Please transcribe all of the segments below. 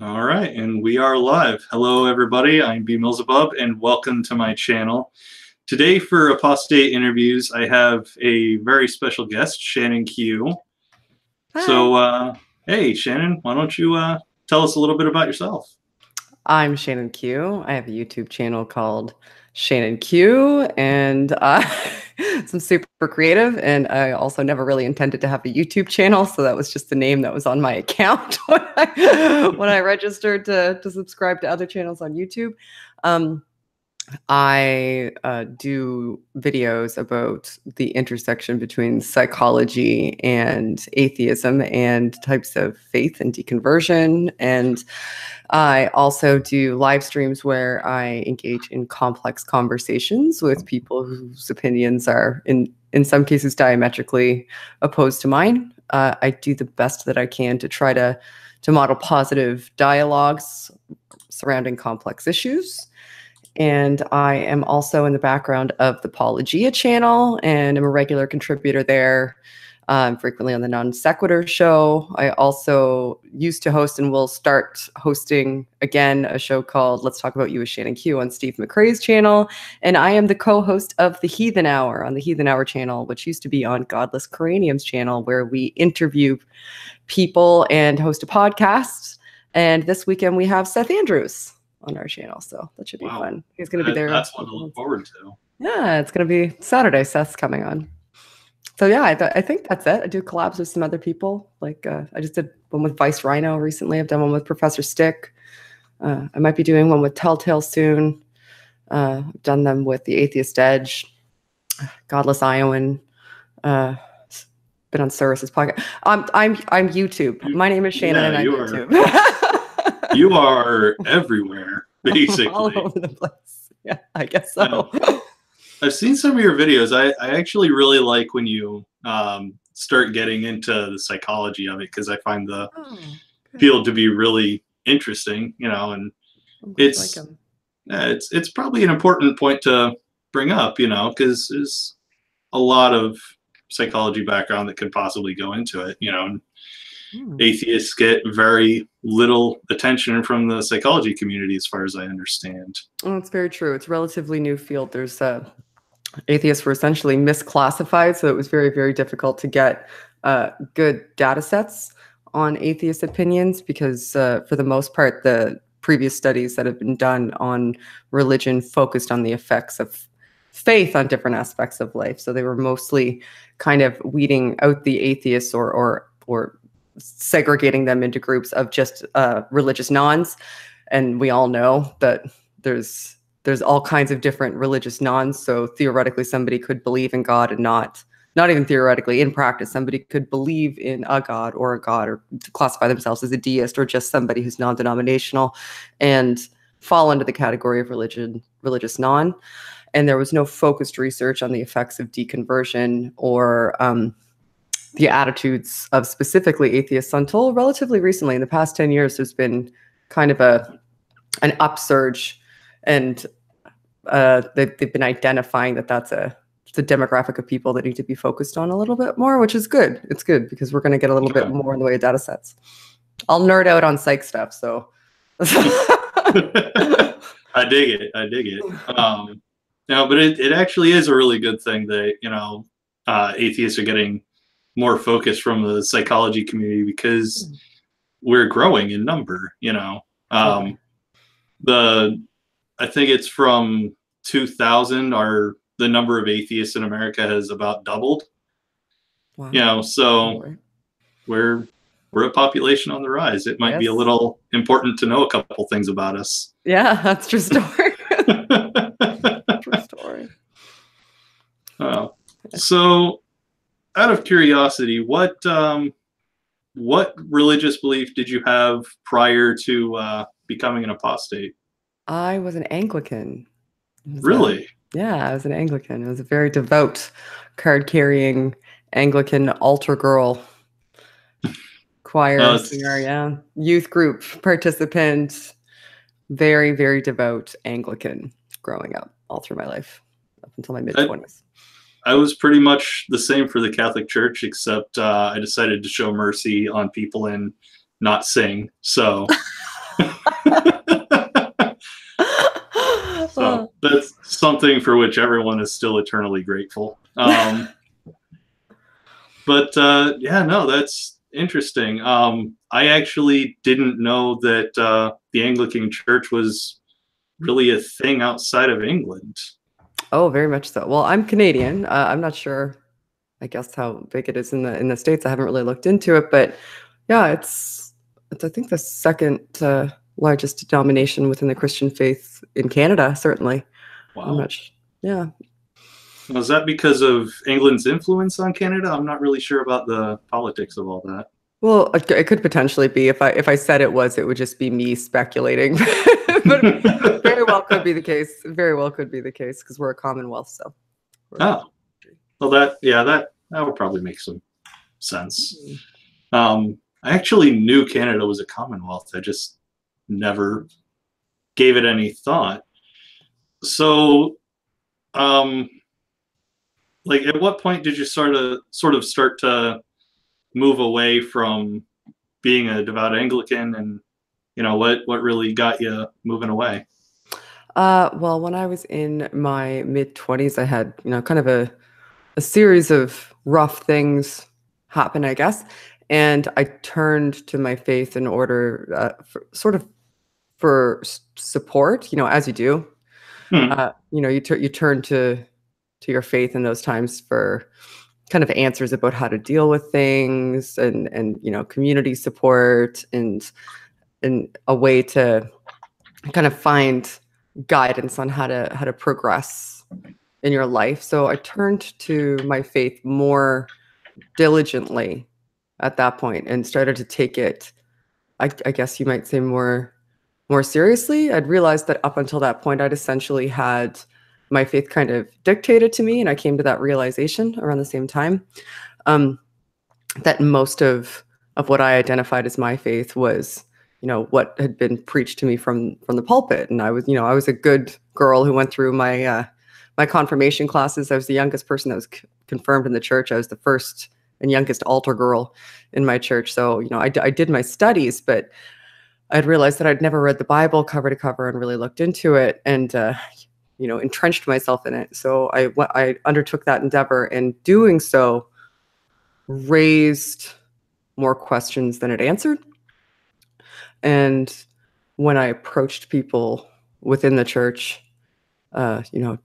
All right, and we are live. Hello, everybody. I'm BMillzebub, and welcome to my channel. Today, for Apostate interviews, I have a very special guest, Shannon Q. Hi. So, hey, Shannon, why don't you tell us a little bit about yourself? I'm Shannon Q. I have a YouTube channel called Shannon Q, and I'm super creative. And I also never really intended to have a YouTube channel, so that was just the name that was on my account when I registered to subscribe to other channels on YouTube. I do videos about the intersection between psychology and atheism and types of faith and deconversion. And I also do live streams where I engage in complex conversations with people whose opinions are, in some cases, diametrically opposed to mine. I do the best that I can to try to model positive dialogues surrounding complex issues. And I am also in the background of the Apologia channel, and I'm a regular contributor there, frequently on the Non Sequitur show. I also used to host and will start hosting again a show called Let's Talk About You with Shannon Q on Steve McRae's channel. And I am the co-host of the Heathen Hour on the Heathen Hour channel, which used to be on Godless Coranium's channel, where we interview people and host a podcast. And this weekend we have Seth Andrews on our channel, so that should be fun. He's going to be there. That's one to look forward to. Yeah, it's going to be Saturday. Seth's coming on. So yeah, I think that's it. I do collabs with some other people. Like I just did one with Vice Rhino recently. I've done one with Professor Stick. I might be doing one with Telltale soon. I've done them with the Atheist Edge, Godless Iowan. Been on Cyrus's podcast. I'm YouTube. My name is Shannon, and I'm YouTube. You are everywhere, basically. All over the place. Yeah, I guess so. I've seen some of your videos. I actually really like when you start getting into the psychology of it, because I find the field to be really interesting, and it's probably an important point to bring up, because there's a lot of psychology background that could possibly go into it, Atheists get very little attention from the psychology community, as far as I understand. Oh, it's very true. It's a relatively new field. There's atheists were essentially misclassified, so it was very, very difficult to get good data sets on atheist opinions, because for the most part, the previous studies that have been done on religion focused on the effects of faith on different aspects of life. So they were mostly kind of weeding out the atheists or segregating them into groups of just religious nons. And we all know that there's all kinds of different religious nons. So theoretically, somebody could believe in God and not even theoretically, in practice, somebody could believe in a God, or classify themselves as a deist, or just somebody who's non-denominational and fall into the category of religious non. And there was no focused research on the effects of deconversion or the attitudes of specifically atheists until relatively recently. In the past 10 years, there's been kind of an upsurge, and they've been identifying that that's the demographic of people that need to be focused on a little bit more, which is good. It's good, because we're going to get a little bit more in the way of data sets. I'll nerd out on psych stuff, so. I dig it. But it actually is a really good thing that, atheists are getting more focus from the psychology community, because we're growing in number, I think it's from 2000, the number of atheists in America has about doubled. Wow. So we're a population on the rise. It might be a little important to know a couple things about us. Yeah, that's true story. True story. So, out of curiosity, what religious belief did you have prior to becoming an apostate? I was an Anglican. Really? Yeah, I was an Anglican. I was a very devout, card-carrying Anglican altar girl, choir singer, youth group participant, very, very devout Anglican growing up all through my life, up until my mid-20s. I was pretty much the same for the Catholic Church, except I decided to show mercy on people and not sing. So That's something for which everyone is still eternally grateful. But yeah, no, that's interesting. I actually didn't know that the Anglican Church was really a thing outside of England. Oh, very much so. Well, I'm Canadian. I'm not sure, I guess, how big it is in the States. I haven't really looked into it, but yeah, it's I think the second largest denomination within the Christian faith in Canada, certainly. Wow. Yeah. Was that because of England's influence on Canada? I'm not really sure about the politics of all that. Well, it could potentially be. If I said it was, it would just be me speculating. But very well could be the case. Very well could be the case because we're a commonwealth. So. Oh, well, that would probably make some sense. I actually knew Canada was a commonwealth. I just never gave it any thought. So, like, at what point did you sort of start to move away from being a devout Anglican, and what really got you moving away? Well, when I was in my mid-20s, I had kind of a series of rough things happen, I guess, and I turned to my faith in order for support. As you do, you turn to your faith in those times for kind of answers about how to deal with things and community support and a way to kind of find guidance on how to progress in your life. So I turned to my faith more diligently at that point and started to take it, I guess you might say, more seriously. I'd realized that up until that point, I'd essentially had my faith kind of dictated to me, and I came to that realization around the same time, that most of what I identified as my faith was what had been preached to me from the pulpit. And I was a good girl who went through my my confirmation classes. I was the youngest person that was confirmed in the church. I was the first and youngest altar girl in my church. So I did my studies, but I'd realized that I'd never read the Bible cover to cover and really looked into it and entrenched myself in it. So I undertook that endeavor, and doing so raised more questions than it answered. And when I approached people within the church,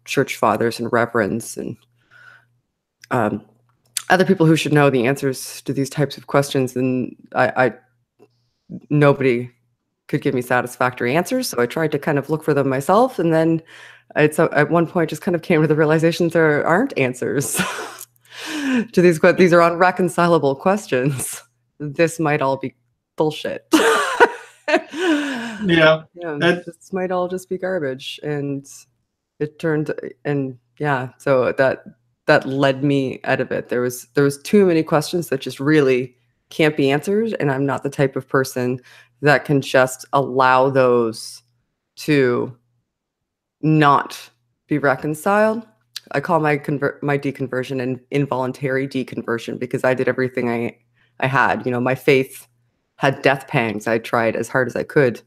church fathers and reverends and other people who should know the answers to these types of questions, and nobody could give me satisfactory answers. So I tried to kind of look for them myself, and then at one point just kind of came to the realization there aren't answers to these questions. These are unreconcilable questions. This might all be bullshit. Yeah. This might all just be garbage. And it turned, and yeah, so that led me out of it. There was too many questions that just really can't be answered, and I'm not the type of person that can just allow those to not be reconciled. I call my deconversion an involuntary deconversion, because I did everything I had. My faith had death pangs. I tried as hard as I could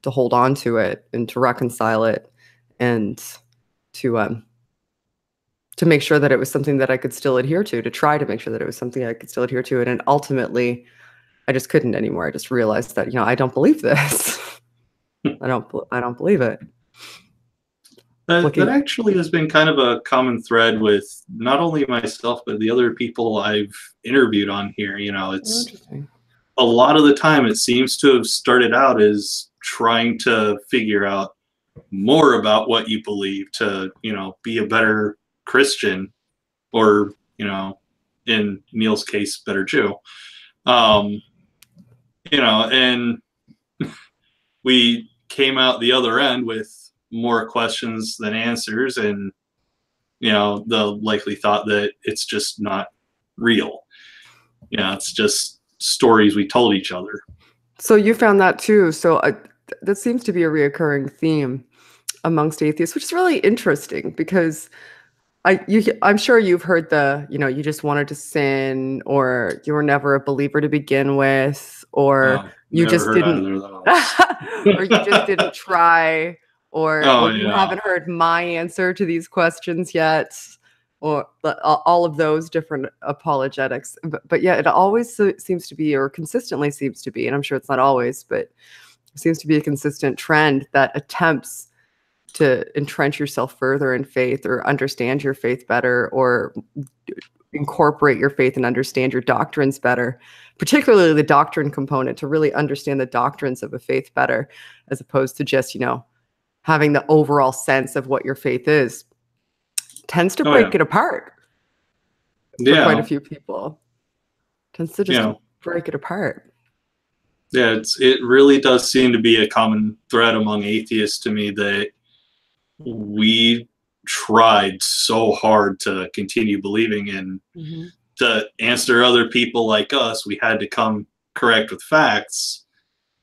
to hold on to it and to reconcile it, and to make sure that it was something that I could still adhere to try to make sure that it was something I could still adhere to. And ultimately, I just couldn't anymore. I just realized that, I don't believe this. I don't believe it. That actually has been kind of a common thread with not only myself, but the other people I've interviewed on here. It's a lot of the time it seems to have started out as trying to figure out more about what you believe to, be a better Christian, or, in Neil's case, better Jew. And we came out the other end with more questions than answers, and the likely thought that it's just not real. It's just stories we told each other. So you found that too. So that seems to be a reoccurring theme amongst atheists, which is really interesting, because I'm sure you've heard you just wanted to sin, or you were never a believer to begin with, or you just didn't, or you just didn't try, or Oh, well, you yeah. haven't heard my answer to these questions yet, or all of those different apologetics. But yeah, it always seems to be, or consistently seems to be, and I'm sure it's not always, but it seems to be a consistent trend that attempts to entrench yourself further in faith, or understand your faith better, or incorporate your faith and understand your doctrines better, particularly the doctrine component, to really understand the doctrines of a faith better, as opposed to just, having the overall sense of what your faith is, tends to break it apart for quite a few people. Tends to just break it apart. Yeah, it really does seem to be a common thread among atheists to me that we tried so hard to continue believing, and to answer other people like us, we had to come correct with facts.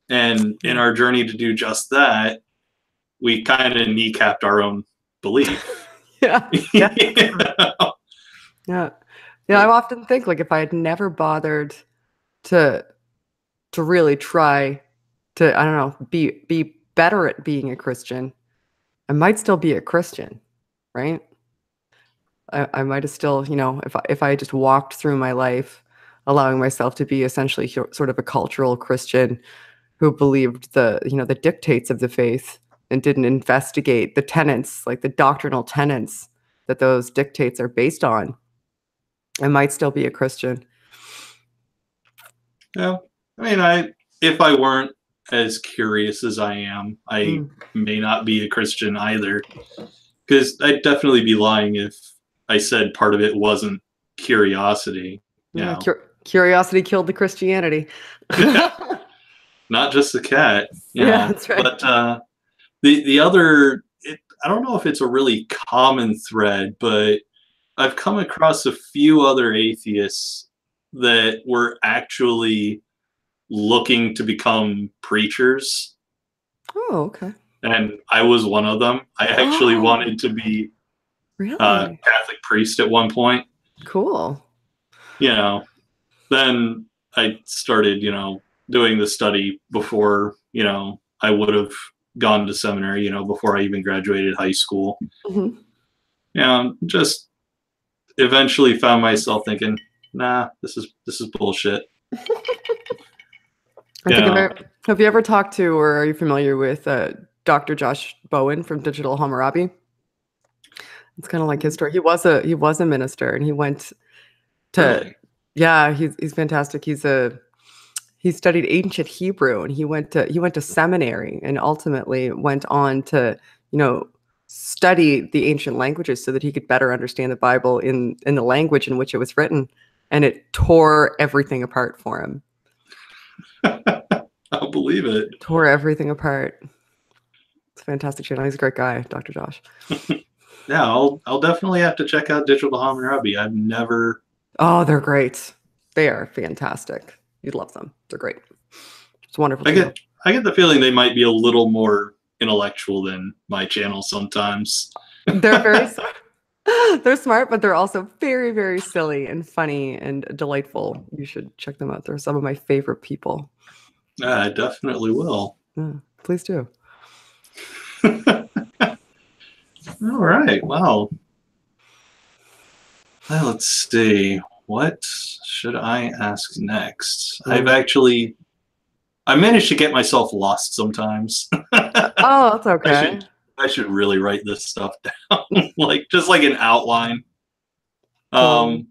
And in our journey to do just that, we kind of kneecapped our own belief. Yeah. I often think, like, if I had never bothered to really try to, I don't know, be better at being a Christian, I might still be a Christian, right? I might have still, if I just walked through my life allowing myself to be essentially sort of a cultural Christian who believed the dictates of the faith and didn't investigate the tenets, like the doctrinal tenets that those dictates are based on, I might still be a Christian. Yeah. I mean, if I weren't as curious as I am, I may not be a Christian either. Because I'd definitely be lying if I said part of it wasn't curiosity. Curiosity killed the Christianity. Not just the cat. That's right. But the other, I don't know if it's a really common thread, but I've come across a few other atheists that were actually looking to become preachers. Oh, okay. And I was one of them. I actually wanted to be a Catholic priest at one point. Cool. Then I started, doing the study before, I would have gone to seminary, before I even graduated high school. Just eventually found myself thinking, nah, this is bullshit. Have you ever talked to, or are you familiar with Dr. Josh Bowen from Digital Hammurabi? It's kind of like his story. He was a minister, and he went to he's fantastic. He studied ancient Hebrew, and he went to seminary, and ultimately went on to study the ancient languages so that he could better understand the Bible in the language in which it was written, and it tore everything apart for him. I'll believe it. Tore everything apart. It's a fantastic channel. He's a great guy, Dr. Josh. Yeah, I'll definitely have to check out Digital Hammurabi. I've never. Oh, they're great. They are fantastic. You'd love them. They're great. It's wonderful. I get the feeling they might be a little more intellectual than my channel sometimes. They're very smart. They're smart, but they're also very, very silly and funny and delightful. You should check them out. They're some of my favorite people. I definitely will. Yeah, please do. All right. Well, let's see. What should I ask next? I managed to get myself lost sometimes. Oh, that's okay. I should really write this stuff down, just like an outline. So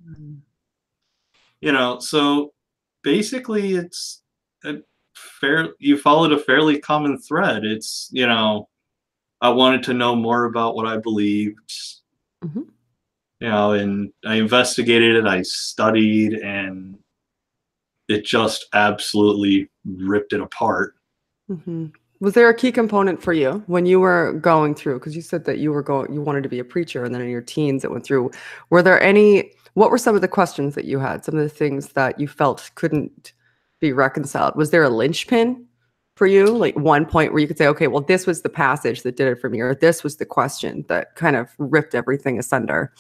basically it's you followed a fairly common thread. It's, I wanted to know more about what I believed, and I investigated it, I studied, and it just absolutely ripped it apart. Was there a key component for you when you were going through, because you said that you wanted to be a preacher, and then in your teens it went through, what were some of the questions that you had, some of the things that you felt couldn't be reconciled? Was there a linchpin for you, like one point where you could say, okay, well, this was the passage that did it for me, or this was the question that kind of ripped everything asunder?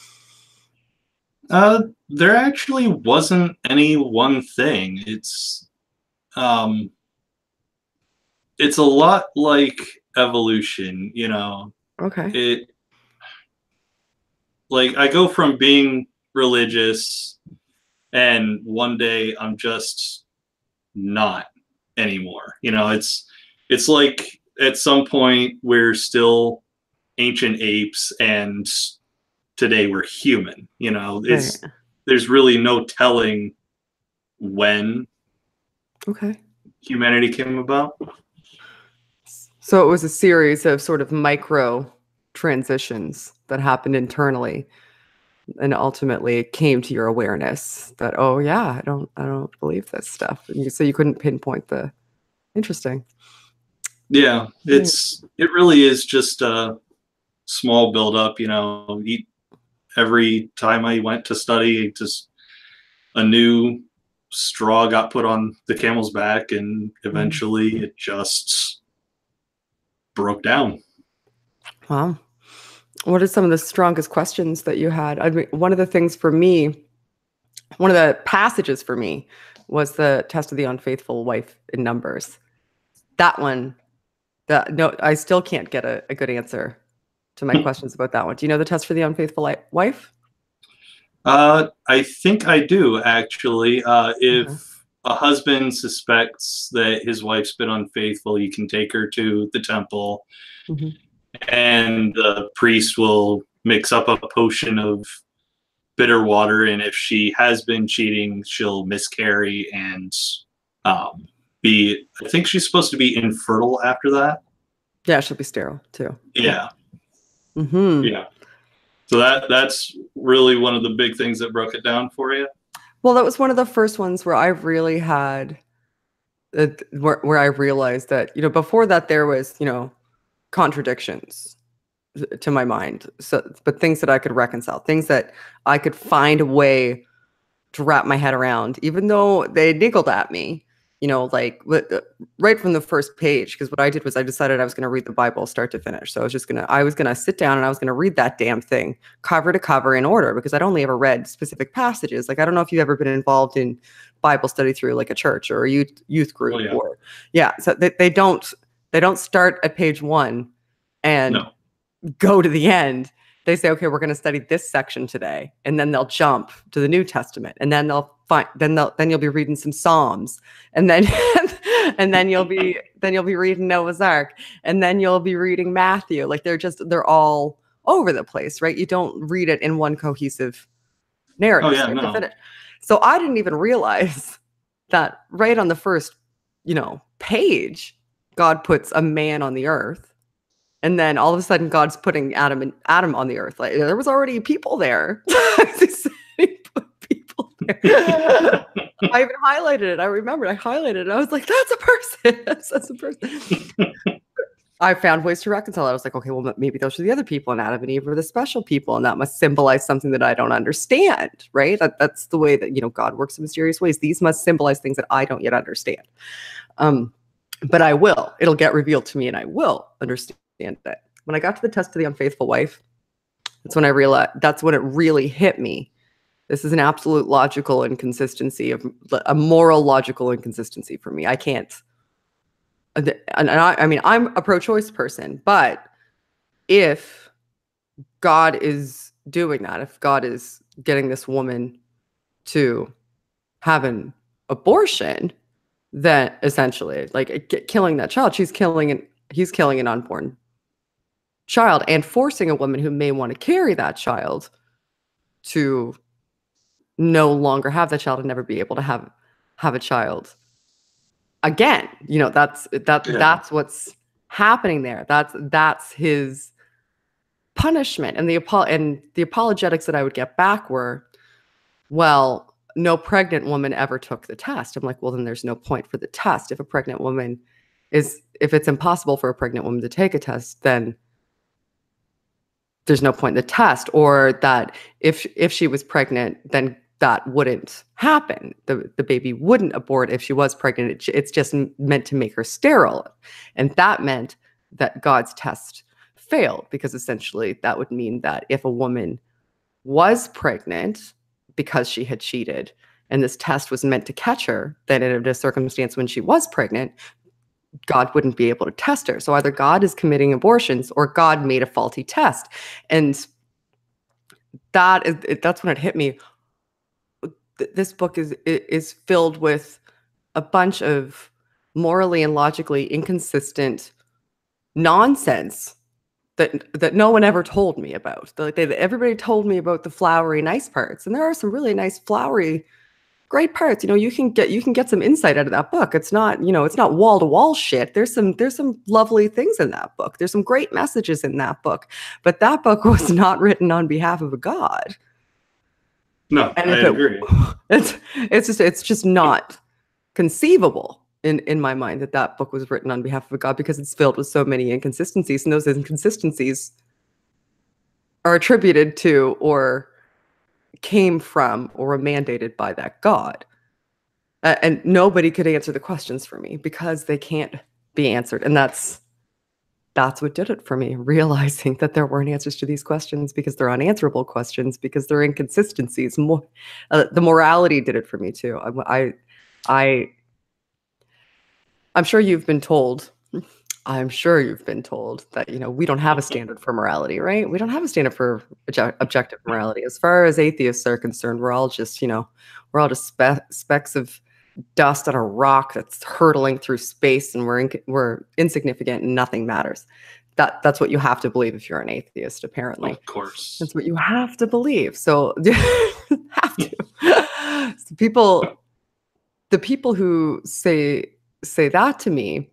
There actually wasn't any one thing. It's a lot like evolution, you know. Okay. It like I go from being religious and one day I'm just not anymore. You know, it's like at some point we're still ancient apes and today we're human. You know, Right. there's really no telling when Okay. humanity came about. So it was a series of sort of micro transitions that happened internally, and ultimately it came to your awareness that, oh yeah, I don't believe this stuff. And so you couldn't pinpoint the interesting. Yeah, Yeah. it really is just a small build up, you know. Every time I went to study, just a new straw got put on the camel's back, and Mm. eventually it just broke down. Wow. What are some of the strongest questions that you had? I mean, one of the things for me, one of the passages for me was the test of the unfaithful wife in Numbers. That one, no, I still can't get a good answer to my questions about that one. Do you know the test for the unfaithful wife? I think I do actually. Uh-huh. If a husband suspects that his wife's been unfaithful, you can take her to the temple, Mhm. and the priest will mix up a potion of bitter water. And if she has been cheating, she'll miscarry and be. I think she's supposed to be infertile after that. Yeah, she'll be sterile too. Yeah. Yeah, Hmm. yeah. So that's really one of the big things that broke it down for you. Well, that was one of the first ones where I really had where I realized that, before that there was, contradictions to my mind. So, but things that I could reconcile, things that I could find a way to wrap my head around, even though they niggled at me, like right from the first page. Because what I did was I decided I was going to read the Bible start to finish. So I was going to sit down and I was going to read that damn thing cover to cover in order, because I'd only ever read specific passages. Like, I don't know if you've ever been involved in Bible study through like a church or a youth Oh group, yeah. or yeah. So they don't start at page 1 and No. go to the end. They say, okay, we're going to study this section today, and then they'll jump to the New Testament, and then then you'll be reading some Psalms, and then and then you'll be reading Noah's Ark, and then you'll be reading Matthew. Like, they're all over the place, right? You don't read it in one cohesive Oh narrative yeah. start to No. finish. So I didn't even realize that right on the first, page, God puts a man on the earth. And then all of a sudden, God's putting Adam on the earth. Like, there was already people there. He put people there. I even highlighted it. I remembered I highlighted it. I was like, that's a person. That's a person. I found ways to reconcile it. I was like, okay, well, maybe those are the other people, and Adam and Eve are the special people, and that must symbolize something that I don't understand, right? That's the way that, God works in mysterious ways. These must symbolize things that I don't yet understand. But I will. It'll get revealed to me, and I will understand it. When I got to the test of the unfaithful wife, that's when I realized, that's when it really hit me. This is an absolute logical inconsistency, of a moral logical inconsistency for me. I can't. And I mean, I'm a pro-choice person, but if God is doing that, if God is getting this woman to have an abortion, then essentially, like, killing that child, he's killing an unborn child, and forcing a woman who may want to carry that child to no longer have that child and never be able to have a child again. Yeah. That's what's happening there. That's his punishment. And the apologetics that I would get back were, well, no pregnant woman ever took the test. I'm like, well, then there's no point for the test. If it's impossible for a pregnant woman to take a test, then there's no point in the test. Or that if she was pregnant, then that wouldn't happen. The baby wouldn't abort if she was pregnant. It's just meant to make her sterile. And that meant that God's test failed, because essentially that would mean that if a woman was pregnant because she had cheated, and this test was meant to catch her, then in a circumstance when she was pregnant, God wouldn't be able to test her. So either God is committing abortions or God made a faulty test. And that's when it hit me. This book is filled with a bunch of morally and logically inconsistent nonsense that no one ever told me about. Everybody told me about the flowery, nice parts, and there are some really nice, flowery, great parts. You can get some insight out of that book. It's not it's not wall to wall shit. There's some lovely things in that book. There's some great messages in that book, but that book was not written on behalf of a God. No, and I agree. It's just not conceivable in my mind that book was written on behalf of a God, because it's filled with so many inconsistencies, and those inconsistencies are attributed to or came from or were mandated by that God. And nobody could answer the questions for me because they can't be answered. And that's what did it for me, realizing that there weren't answers to these questions because they're unanswerable questions, because they're inconsistencies. The morality did it for me too. I'm sure you've been told that, we don't have a standard for morality, right? We don't have a standard for objective morality. As far as atheists are concerned, we're all just specks of dust on a rock that's hurtling through space, and we're insignificant and nothing matters. That's what you have to believe if you're an atheist, apparently. Of course. That's what you have to believe. So have to. So the people who say that to me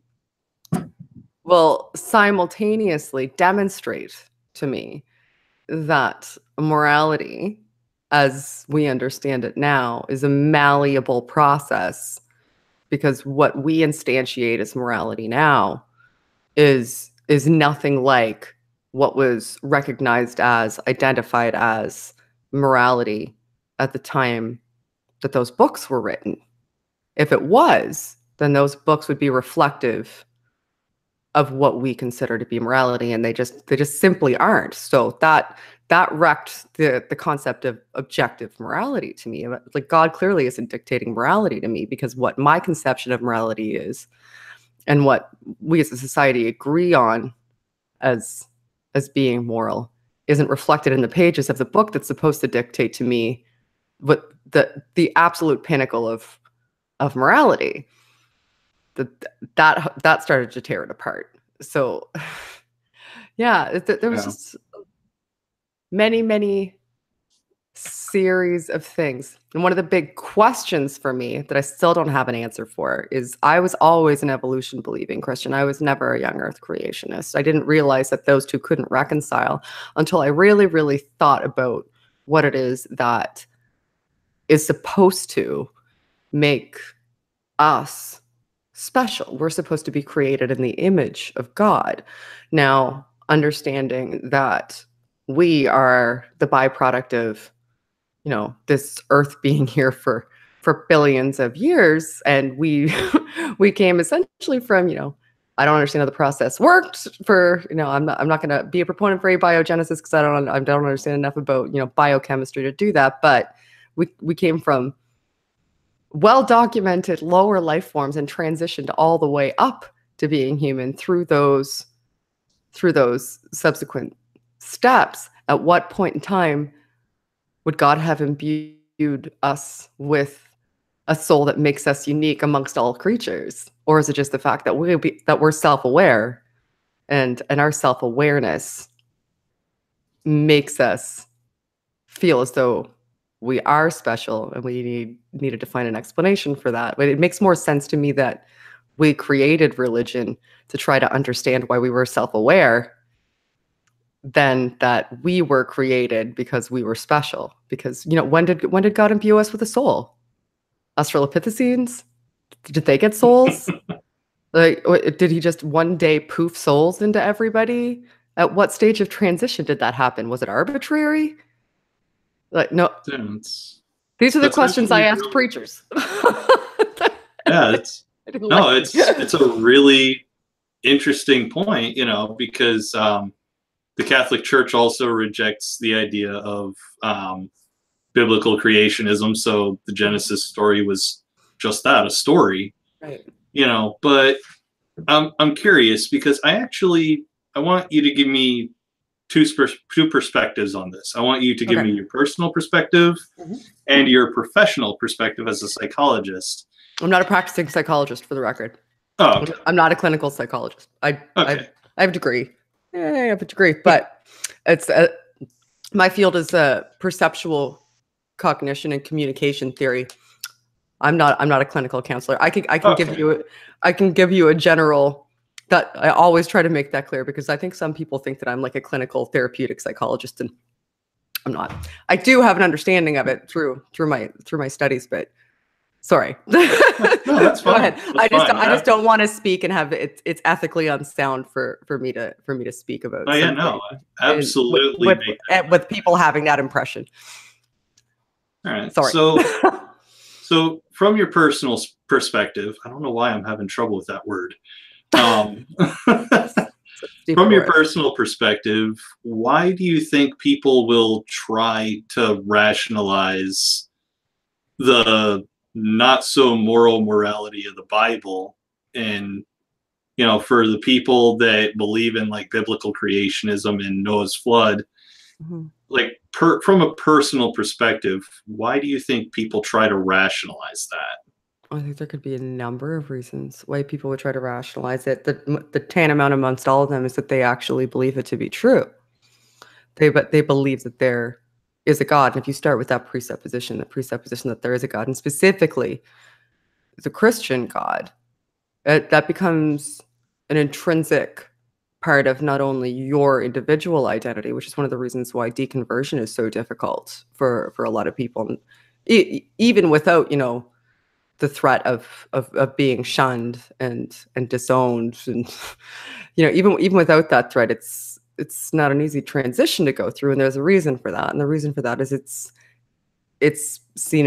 will simultaneously demonstrate to me that morality, as we understand it now, is a malleable process, because what we instantiate as morality now is nothing like what was recognized as, identified as morality at the time that those books were written. If it was, then those books would be reflective of what we consider to be morality, and they just simply aren't. So that wrecked the concept of objective morality to me. Like, God clearly isn't dictating morality to me, because what my conception of morality is, and what we as a society agree on as being moral, isn't reflected in the pages of the book that's supposed to dictate to me what the absolute pinnacle of morality. That started to tear it apart. So yeah, there was just many series of things. And one of the big questions for me that I still don't have an answer for is, I was always an evolution believing Christian. I was never a young earth creationist. I didn't realize that those two couldn't reconcile until I really, really thought about what it is that is supposed to make us special. We're supposed to be created in the image of God. Now, understanding that we are the byproduct of, this earth being here for billions of years, and we came essentially from, I don't understand how the process worked. I'm not going to be a proponent for abiogenesis, because I don't understand enough about biochemistry to do that. But we came from well-documented lower life forms and transitioned all the way up to being human through those subsequent steps. At what point in time would God have imbued us with a soul that makes us unique amongst all creatures? Or is it just the fact that we're self-aware, and our self-awareness makes us feel as though we are special, and we needed to find an explanation for that? But it makes more sense to me that we created religion to try to understand why we were self-aware than that we were created because we were special. Because, when did God imbue us with a soul? Australopithecines? Did they get souls? Like, did he just one day poof souls into everybody? At what stage of transition did that happen? Was it arbitrary? Like, no. These are the questions I ask preachers. Yeah, it's a really interesting point, because the Catholic Church also rejects the idea of biblical creationism. So the Genesis story was just that, a story. Right. But I'm curious because I want you to give me two perspectives on this. I want you to give me your personal perspective and your professional perspective as a psychologist. I'm not a practicing psychologist, for the record. Oh, okay. I'm not a clinical psychologist. I have a degree. I have a degree, but it's my field is perceptual cognition and communication theory. I'm not a clinical counselor. I can give you a general. That I always try to make that clear, because I think some people think that I'm like a clinical therapeutic psychologist, and I'm not. I do have an understanding of it through my studies, but sorry. No, that's fine. Go ahead. I just don't want to speak and have it's ethically unsound for me to speak about. Oh yeah, no, absolutely. With people having that impression. All right. Sorry. So from your personal perspective, I don't know why I'm having trouble with that word. From your personal perspective, why do you think people will try to rationalize the not so moral morality of the Bible? And, you know, for the people that believe in like biblical creationism and Noah's flood, like from a personal perspective, why do you think people try to rationalize that? I think there could be a number of reasons why people would try to rationalize it. The tantamount amongst all of them is that they actually believe it to be true. They believe that there is a God. And if you start with that presupposition, the presupposition that there is a God, and specifically the Christian God, that becomes an intrinsic part of not only your individual identity, which is one of the reasons why deconversion is so difficult for a lot of people, even without, you know, the threat of being shunned and disowned, and you know, even without that threat, it's not an easy transition to go through, and there's a reason for that. And the reason for that is it's seen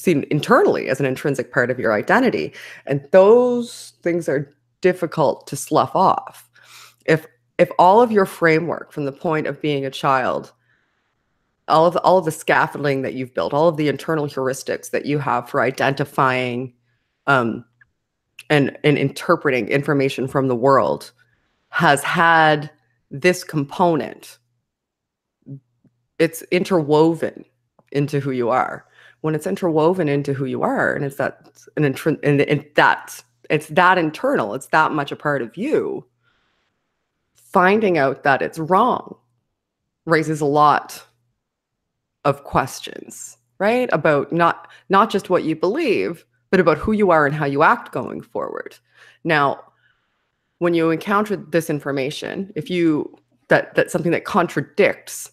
internally as an intrinsic part of your identity, and those things are difficult to slough off. If all of your framework from the point of being a child, all of the scaffolding that you've built, all of the internal heuristics that you have for identifying and interpreting information from the world has had this component, it's interwoven into who you are. When it's interwoven into who you are, and it's that internal, it's that much a part of you, finding out that it's wrong raises a lot of questions, right? About not just what you believe, but about who you are and how you act going forward. Now, when you encounter this information, if that's something that contradicts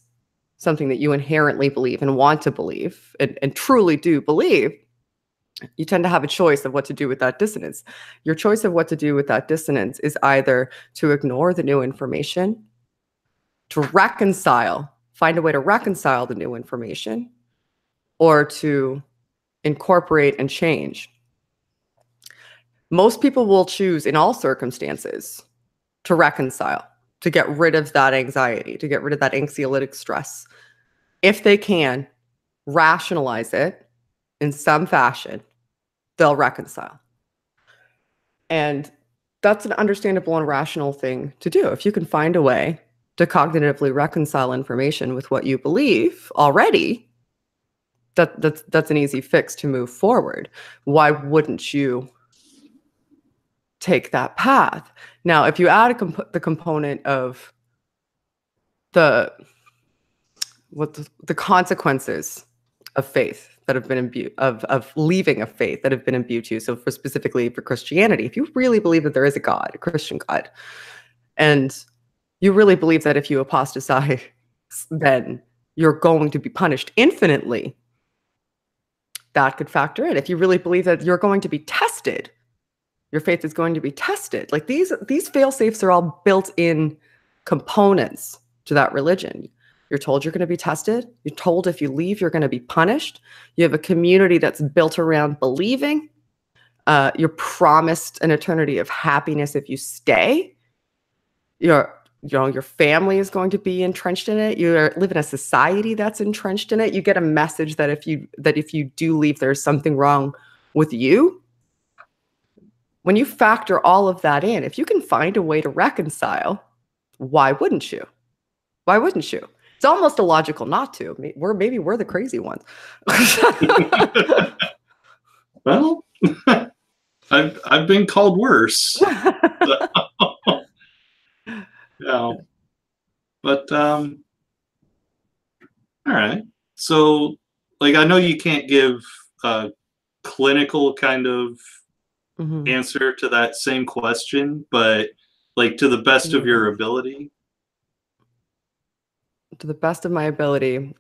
something that you inherently believe and want to believe and truly do believe, you tend to have a choice of what to do with that dissonance. Your choice of what to do with that dissonance is either to ignore the new information, to find a way to reconcile the new information, or to incorporate and change. Most people will choose in all circumstances to reconcile, to get rid of that anxiety, to get rid of that anxiolytic stress. If they can rationalize it in some fashion, they'll reconcile. And that's an understandable and rational thing to do. If you can find a way to cognitively reconcile information with what you believe already, that's an easy fix to move forward. Why wouldn't you take that path? Now, if you add the component of the consequences of faith that have been imbued, of leaving a faith that have been imbued to you, so specifically for Christianity, if you really believe that there is a God, a Christian God, and you really believe that if you apostatize, then you're going to be punished infinitely, that could factor in. If you really believe that you're going to be tested, your faith is going to be tested. Like these fail-safes are all built-in components to that religion. You're told you're going to be tested. You're told if you leave, you're going to be punished. You have a community that's built around believing. You're promised an eternity of happiness if you stay. Your family is going to be entrenched in it. You live in a society that's entrenched in it. You get a message that if you do leave, there's something wrong with you. when you factor all of that in, if you can find a way to reconcile, why wouldn't you? Why wouldn't you? It's almost illogical not to. Maybe we're the crazy ones. Well, I've been called worse. Yeah. But all right. So, like, I know you can't give a clinical kind of answer to that same question, but like to the best of your ability. To the best of my ability,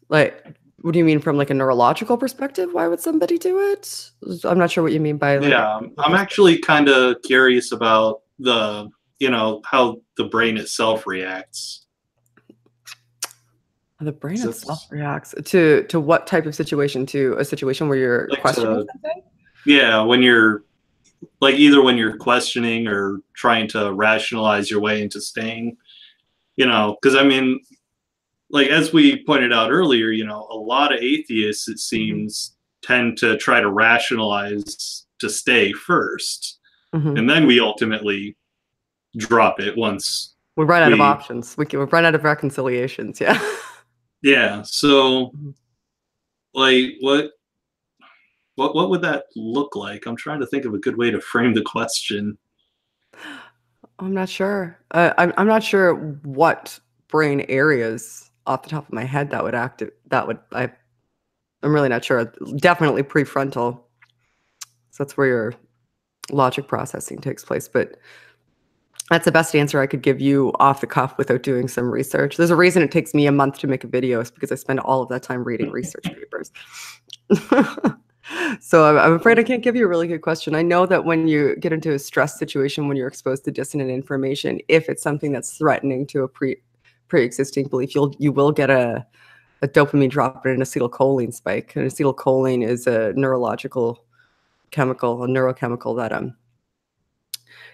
like, what do you mean from like a neurological perspective? Why would somebody do it? I'm not sure what you mean by like. Yeah, I'm actually kind of curious about the, how the brain itself reacts. The brain itself reacts to what type of situation? To a situation where you're like questioning something? Yeah, when you're like either when you're questioning or trying to rationalize your way into staying, because I mean, like as we pointed out earlier, a lot of atheists, it seems, tend to try to rationalize to stay first, and then we ultimately drop it once we run out of options. We run out of reconciliations. Yeah. Yeah. So, like, what would that look like? I'm trying to think of a good way to frame the question. I'm not sure. I'm not sure what brain areas off the top of my head that would I'm really not sure. Definitely prefrontal. So that's where your logic processing takes place. But that's the best answer I could give you off the cuff without doing some research. There's a reason it takes me a month to make a video. It's because I spend all of that time reading research papers. So I'm afraid I can't give you a really good question. I know that when you get into a stress situation, when you're exposed to dissonant information, if it's something that's threatening to a pre-existing belief, you will get a dopamine drop and an acetylcholine spike. And acetylcholine is a neurochemical that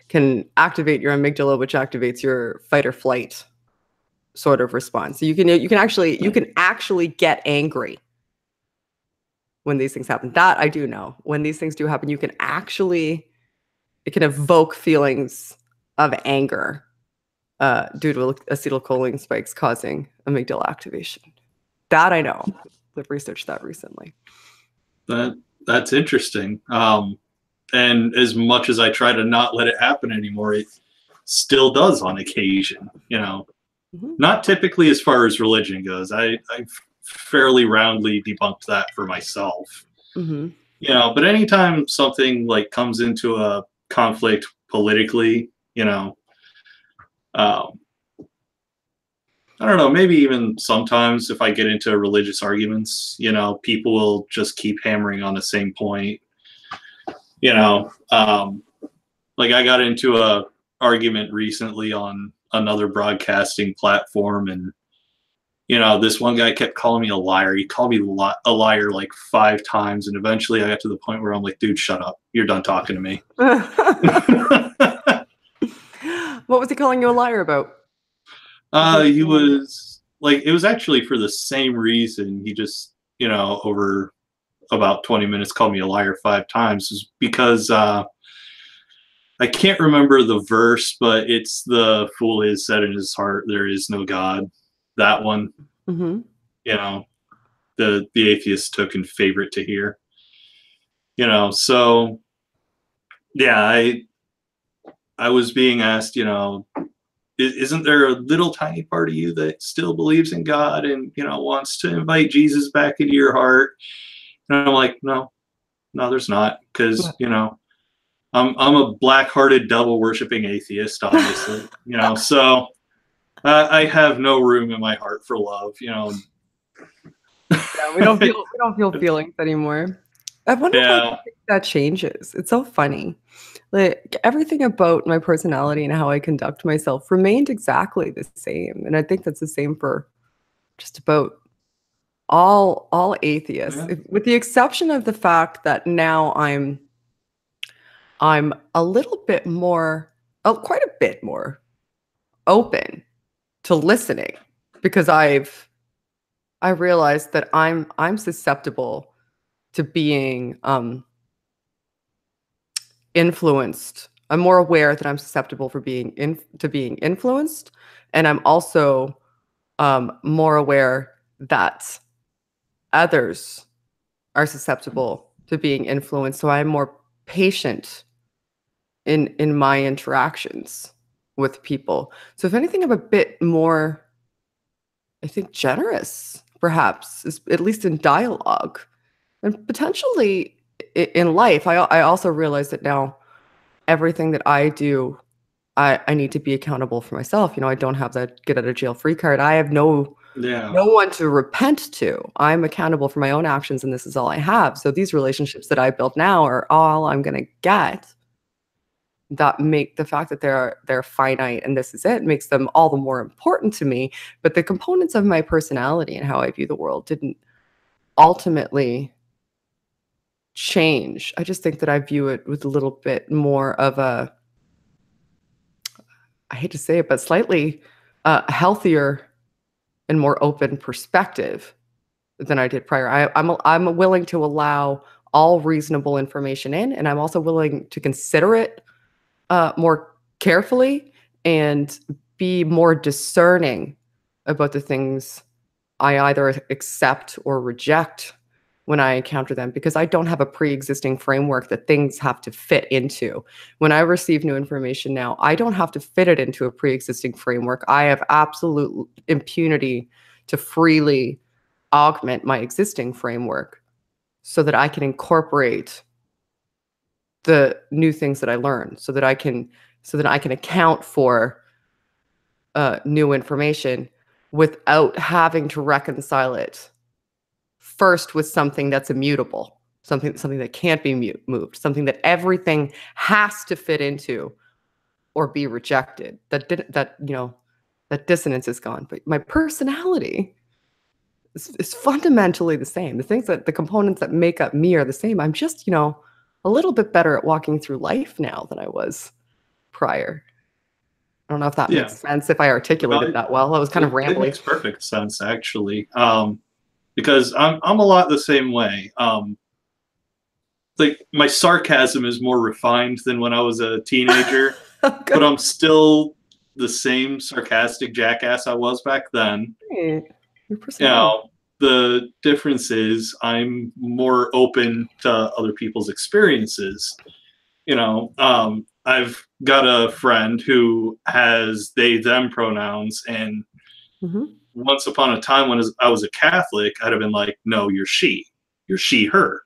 can activate your amygdala, which activates your fight or flight sort of response. So you can actually get angry when these things happen. That I do know. When these things do happen, it can evoke feelings of anger due to acetylcholine spikes causing amygdala activation. That I know. I've researched that recently. That's interesting. And as much as I try to not let it happen anymore, it still does on occasion, Not typically as far as religion goes. I've fairly roundly debunked that for myself. But anytime something like comes into a conflict politically, I don't know, maybe even sometimes if I get into religious arguments, people will just keep hammering on the same point. Like I got into a argument recently on another broadcasting platform, and this one guy kept calling me a liar. He called me a liar like 5 times, and eventually I got to the point where I'm like, dude, shut up. You're done talking to me. What was he calling you a liar about? He was like, it was actually for the same reason. He just, over about 20 minutes called me a liar 5 times, because I can't remember the verse, but it's the fool is said in his heart, there is no God. That one, the atheist took and favorite to hear, so yeah, I was being asked, isn't there a little tiny part of you that still believes in God and, wants to invite Jesus back into your heart? And I'm like, no, there's not. Because, I'm a black-hearted, devil-worshipping atheist, obviously, so I have no room in my heart for love, Yeah, we don't feel feelings anymore. I wonder why that changes. It's so funny. Like everything about my personality and how I conduct myself remained exactly the same, and I think that's the same for just about all atheists, with the exception of the fact that now I'm a little bit more, quite a bit more open to listening, because I realized that I'm susceptible to being influenced. I'm more aware that I'm susceptible for being influenced, and I'm also more aware that others are susceptible to being influenced. So I'm more patient in my interactions with people. So if anything, I'm a bit more, I think, generous, perhaps, at least in dialogue, and potentially in life. I also realize that now everything that I do, I need to be accountable for myself. I don't have that get out of jail free card. I have no one to repent to. I'm accountable for my own actions, and this is all I have. So these relationships that I build now are all I'm going to get. That make the fact that they're finite and this is it makes them all the more important to me. But the components of my personality and how I view the world didn't ultimately change. I just think that I view it with a little bit more of a, I hate to say it, but slightly healthier and more open perspective than I did prior. I'm willing to allow all reasonable information in, and I'm also willing to consider it more carefully and be more discerning about the things I either accept or reject when I encounter them, because I don't have a pre-existing framework that things have to fit into. When I receive new information now, I don't have to fit it into a pre-existing framework. I have absolute impunity to freely augment my existing framework so that I can incorporate the new things that I learn, so that I can account for new information without having to reconcile it first with something that's immutable, something that can't be moved, something that everything has to fit into or be rejected. That dissonance is gone. But my personality is fundamentally the same. The components that make up me are the same. I'm just, a little bit better at walking through life now than I was prior. I don't know if that makes sense, if I articulated that well. I was kind of rambling. It makes perfect sense, actually, because I'm a lot the same way. Like, my sarcasm is more refined than when I was a teenager, but I'm still the same sarcastic jackass I was back then. The difference is I'm more open to other people's experiences. I've got a friend who has they, them pronouns, and once upon a time when I was a Catholic, I'd have been like, no, you're she, her,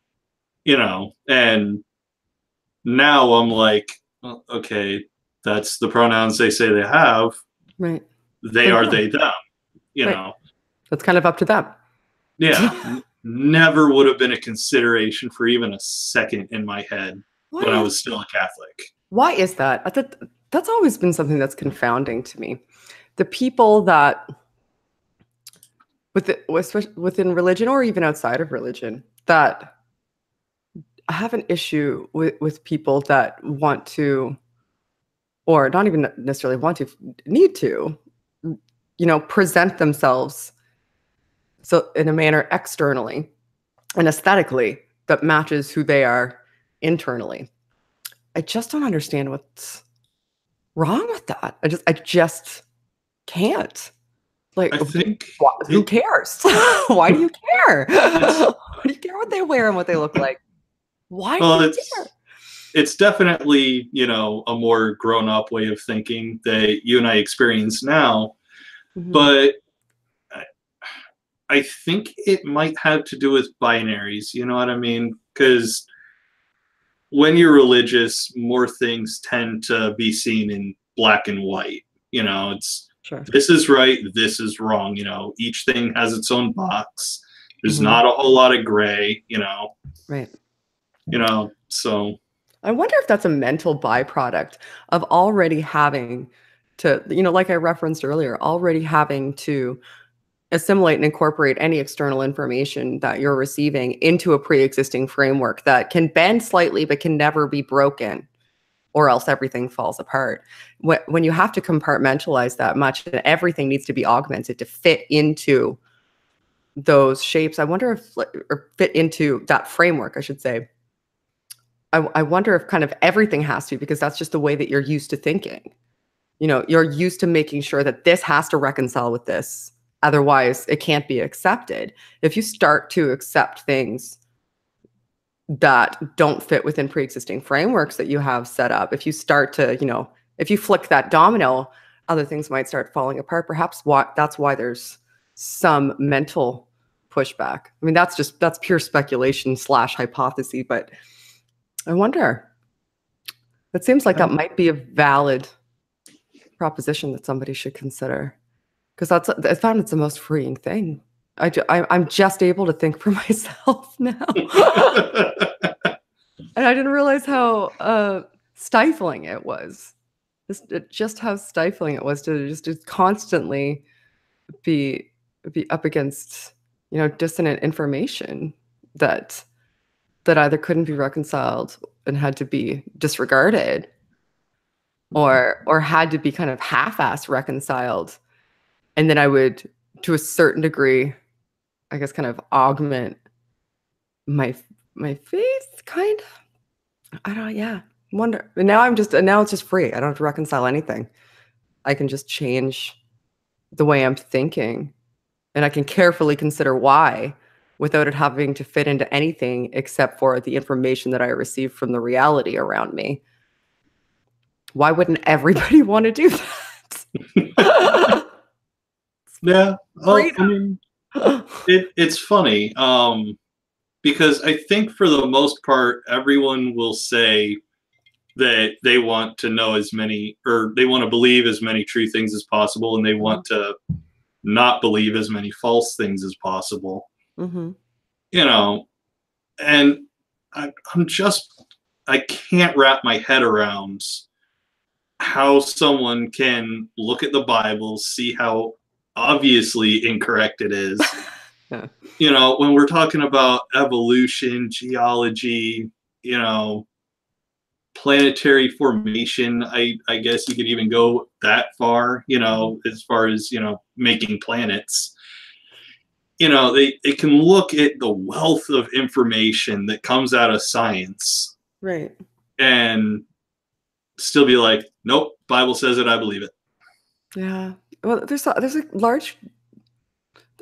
and now I'm like, well, okay, that's the pronouns they say they have. Right. They are they, them, know. That's kind of up to them. Yeah. Never would have been a consideration for even a second in my head when I was still a Catholic. Why is that? That's always been something that's confounding to me. The people that, within religion or even outside of religion, that have an issue with people that want to, or not even necessarily want to, need to, present themselves so in a manner externally and aesthetically that matches who they are internally. I just don't understand what's wrong with that. I just can't. Like, I think who cares? Why do you care? Why do you care what they wear and what they look like? Why do you care? It's definitely, a more grown-up way of thinking that you and I experience now. But I think it might have to do with binaries, you know what I mean? Because when you're religious, more things tend to be seen in black and white. It's this is right, this is wrong. Each thing has its own box. There's not a whole lot of gray, Right. So I wonder if that's a mental byproduct of already having to, like I referenced earlier, already having to assimilate and incorporate any external information that you're receiving into a pre-existing framework that can bend slightly but can never be broken, or else everything falls apart. When you have to compartmentalize that much and everything needs to be augmented to fit into those shapes, I wonder if, or fit into that framework, I should say. I wonder if kind of everything has to, because that's just the way that you're used to thinking. You know, you're used to making sure that this has to reconcile with this. Otherwise, it can't be accepted. If you start to accept things that don't fit within pre-existing frameworks that you have set up, if you start to, you know, if you flick that domino, other things might start falling apart. Perhaps that's why there's some mental pushback. I mean, that's pure speculation / hypothesis, but I wonder. It seems like that might be a valid proposition that somebody should consider, because I found it's the most freeing thing. I'm just able to think for myself now. And I didn't realize how stifling it was. Just how stifling it was to just constantly be up against, you know, dissonant information that either couldn't be reconciled and had to be disregarded, or had to be kind of half-assed reconciled. And then I would, to a certain degree, I guess, kind of augment my faith, kind of. I don't know, yeah. Wonder. And now it's just free. I don't have to reconcile anything. I can just change the way I'm thinking, and I can carefully consider why, without it having to fit into anything except for the information that I receive from the reality around me. Why wouldn't everybody want to do that? Yeah. Well, I mean, it's funny because I think for the most part, everyone will say that they want to know as many, or they want to believe as many true things as possible, and they want to not believe as many false things as possible. Mm-hmm. You know, and I can't wrap my head around how someone can look at the Bible, see how obviously incorrect it is. Yeah. You know, when we're talking about evolution, geology, you know, planetary formation, I guess you could even go that far, you know, as far as, you know, making planets. You know, they can look at the wealth of information that comes out of science, right, and still be like, nope, Bible says it, I believe it. Yeah. Well, there's a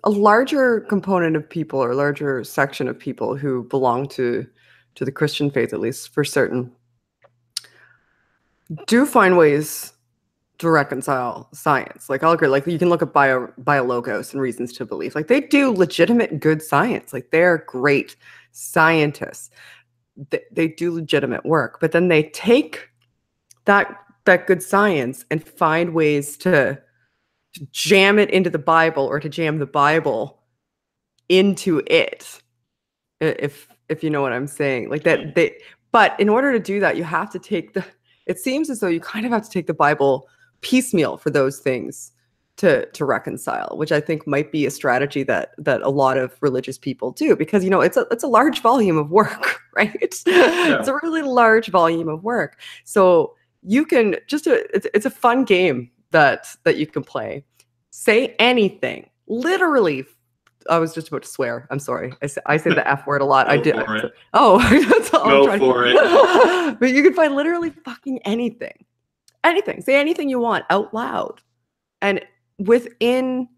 larger component of people, or a larger section of people who belong to the Christian faith, at least for certain, do find ways to reconcile science. Like, I'll agree. Like, you can look at biologos and reasons to believe. Like, they do legitimate good science. Like, they're great scientists. They do legitimate work, but then they take that good science and find ways to jam it into the Bible, or to jam the Bible into it. If you know what I'm saying, like that. But in order to do that, you have to take it seems as though you kind of have to take the Bible piecemeal for those things to reconcile, which I think might be a strategy that a lot of religious people do, because, you know, it's a large volume of work, right? Yeah. It's a really large volume of work. So you can it's a fun game that you can play. Say anything, literally. I was just about to swear. I'm sorry. I say the F word a lot. I did. Oh, that's all. Go for it. But you can find literally fucking anything. Anything. Say anything you want out loud. And within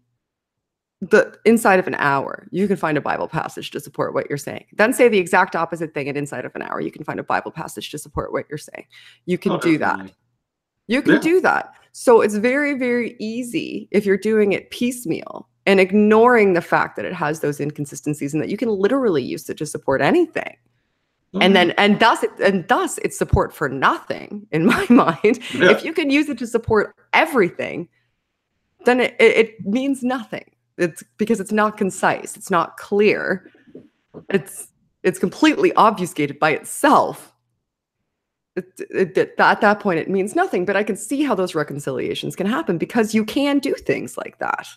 the inside of an hour, you can find a Bible passage to support what you're saying. Then say the exact opposite thing, and inside of an hour, you can find a Bible passage to support what you're saying. You can do that. You can do that. So it's very, very easy if you're doing it piecemeal and ignoring the fact that it has those inconsistencies, and that you can literally use it to support anything. And thus it's support for nothing in my mind. Yeah. If you can use it to support everything, then it means nothing. It's because it's not concise, it's not clear, it's completely obfuscated by itself. At that point, it means nothing. But I can see how those reconciliations can happen, because you can do things like that,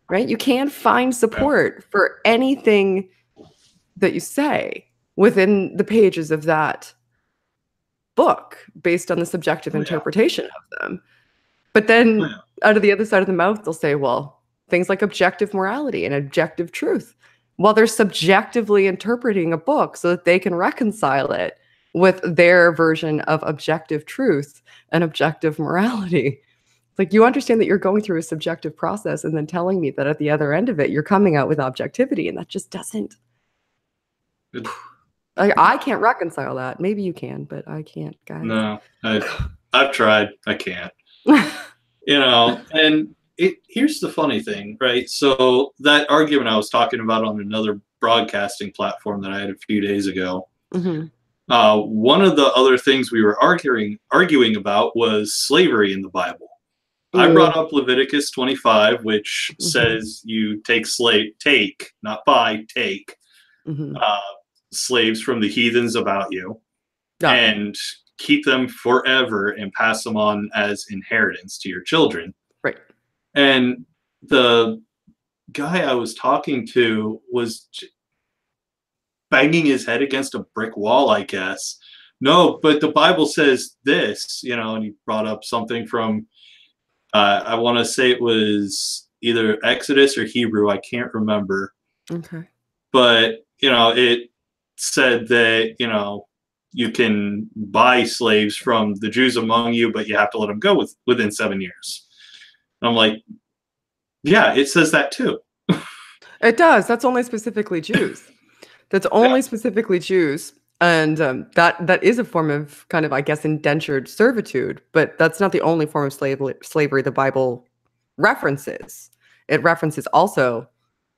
right? You can find support for anything that you say within the pages of that book, based on the subjective interpretation of them. But then out of the other side of the mouth, they'll say, well, things like objective morality and objective truth, while they're subjectively interpreting a book so that they can reconcile it with their version of objective truth and objective morality. Like, you understand that you're going through a subjective process and then telling me that at the other end of it, you're coming out with objectivity, and that just doesn't. I can't reconcile that. Maybe you can, but I can't, guys. No, I've tried. I can't. And here's the funny thing, right? So that argument I was talking about on another broadcasting platform that I had a few days ago, one of the other things we were arguing about was slavery in the Bible. I brought up Leviticus 25, which says you take, not buy, take slaves from the heathens about you and keep them forever and pass them on as inheritance to your children. Right. And the guy I was talking to was banging his head against a brick wall, I guess. No, but the Bible says this, and he brought up something from I want to say it was either Exodus or Hebrew. I can't remember. Okay. But, it said that, you can buy slaves from the Jews among you, but you have to let them go within 7 years. And I'm like, yeah, it says that too. It does. That's only specifically Jews. That's only specifically Jews. And that is a form of kind of, I guess, indentured servitude, but that's not the only form of slavery the Bible references. It references also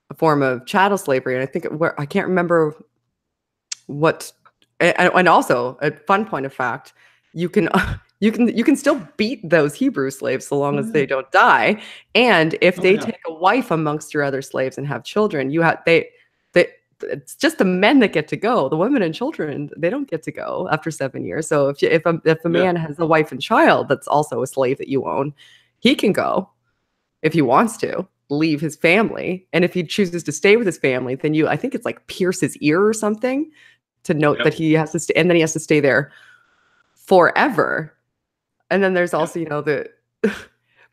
a form of chattel slavery, and I think I can't remember what. And also a fun point of fact: you can still beat those Hebrew slaves so long as they don't die, and if they take a wife amongst your other slaves and have children, it's just the men that get to go. The women and children, they don't get to go after 7 years. So if a man has a wife and child that's also a slave that you own, he can go if he wants to leave his family. And if he chooses to stay with his family, then I think it's like pierce his ear or something to note that he has to stay, and then he has to stay there forever. And then there's also,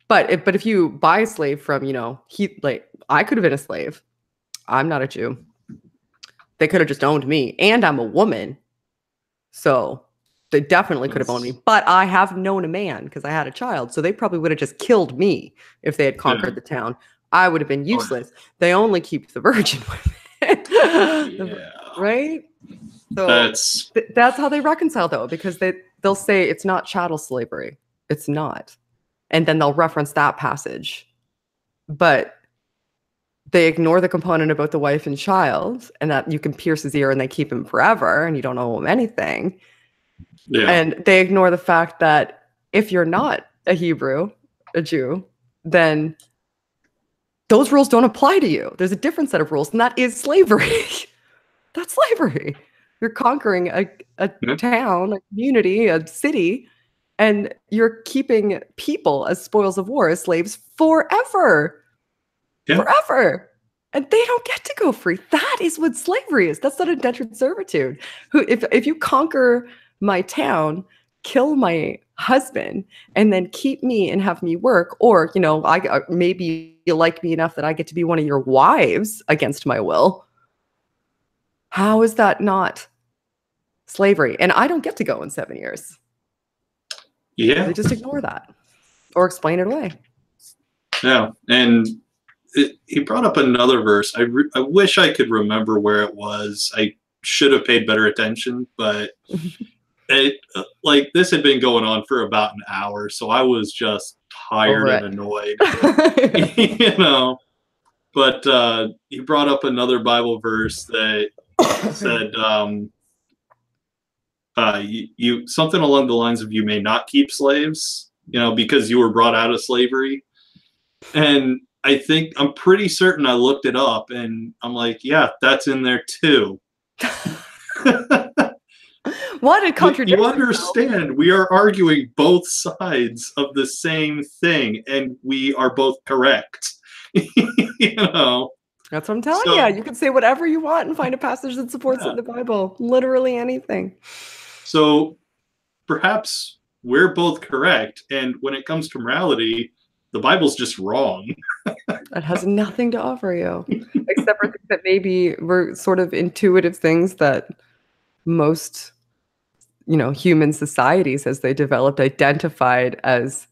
but if you buy a slave from, I could have been a slave. I'm not a Jew. They could have just owned me, and I'm a woman. So they definitely could have owned me. But I have known a man because I had a child. So they probably would have just killed me if they had conquered the town. I would have been useless. They only keep the virgin women. Right? So that's how they reconcile, though, because they'll say it's not chattel slavery. It's not. And then they'll reference that passage. But they ignore the component about the wife and child, and that you can pierce his ear and they keep him forever and you don't owe him anything. Yeah. And they ignore the fact that if you're not a Jew, then those rules don't apply to you. There's a different set of rules, and that is slavery. That's slavery. You're conquering a town, a community, a city, and you're keeping people as spoils of war, as slaves forever. Forever. And they don't get to go free. That is what slavery is. That's not indentured servitude. If you conquer my town, kill my husband, and then keep me and have me work, or maybe you like me enough that I get to be one of your wives against my will, how is that not slavery? And I don't get to go in 7 years. Yeah. They just ignore that or explain it away. Yeah. And he brought up another verse. I wish I could remember where it was. I should have paid better attention, but this had been going on for about an hour, so I was just tired and annoyed. But he brought up another Bible verse that said you something along the lines of, you may not keep slaves, because you were brought out of slavery. And I'm pretty certain I looked it up, and I'm like, yeah, that's in there too. What a contradiction. You understand, we are arguing both sides of the same thing, and we are both correct. That's what I'm telling you. You can say whatever you want and find a passage that supports it in the Bible. Literally anything. So perhaps we're both correct, and when it comes to morality, the Bible's just wrong. It has nothing to offer you, except for things that maybe were sort of intuitive things that most, human societies as they developed identified as,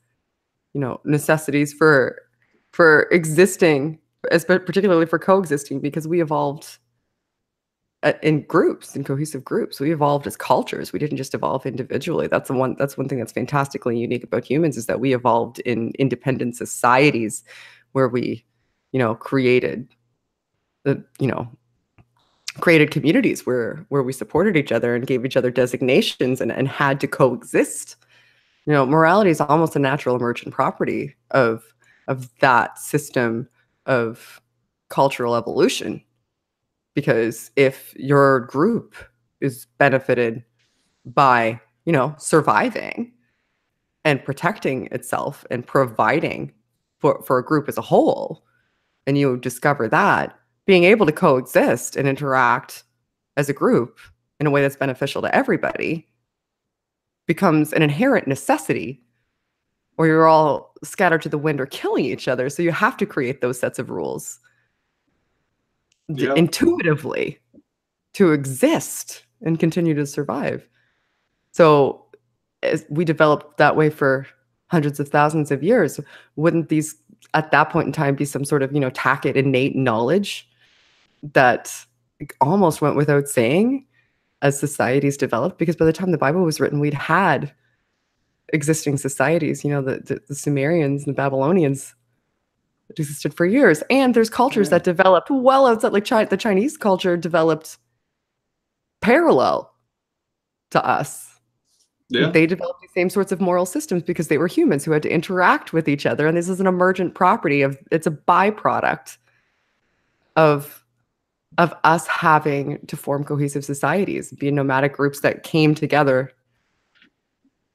necessities for existing, particularly for coexisting, because we evolved in groups, in cohesive groups. We evolved as cultures. We didn't just evolve individually. That's one thing that's fantastically unique about humans, is that we evolved in independent societies where we, created created communities where we supported each other and gave each other designations and had to coexist. Morality is almost a natural emergent property of that system of cultural evolution. Because if your group is benefited by, surviving and protecting itself and providing for a group as a whole, and you discover that, being able to coexist and interact as a group in a way that's beneficial to everybody becomes an inherent necessity, or you're all scattered to the wind or killing each other. So you have to create those sets of rules intuitively to exist and continue to survive. So as we developed that way for hundreds of thousands of years, wouldn't these at that point in time be some sort of, tacit innate knowledge that almost went without saying as societies developed? Because by the time the Bible was written, we'd had existing societies, the Sumerians and the Babylonians existed for years. And there's cultures that developed well outside, like the Chinese culture developed parallel to us. Yeah. They developed the same sorts of moral systems because they were humans who had to interact with each other. And this is an emergent property it's a byproduct of us having to form cohesive societies, be nomadic groups that came together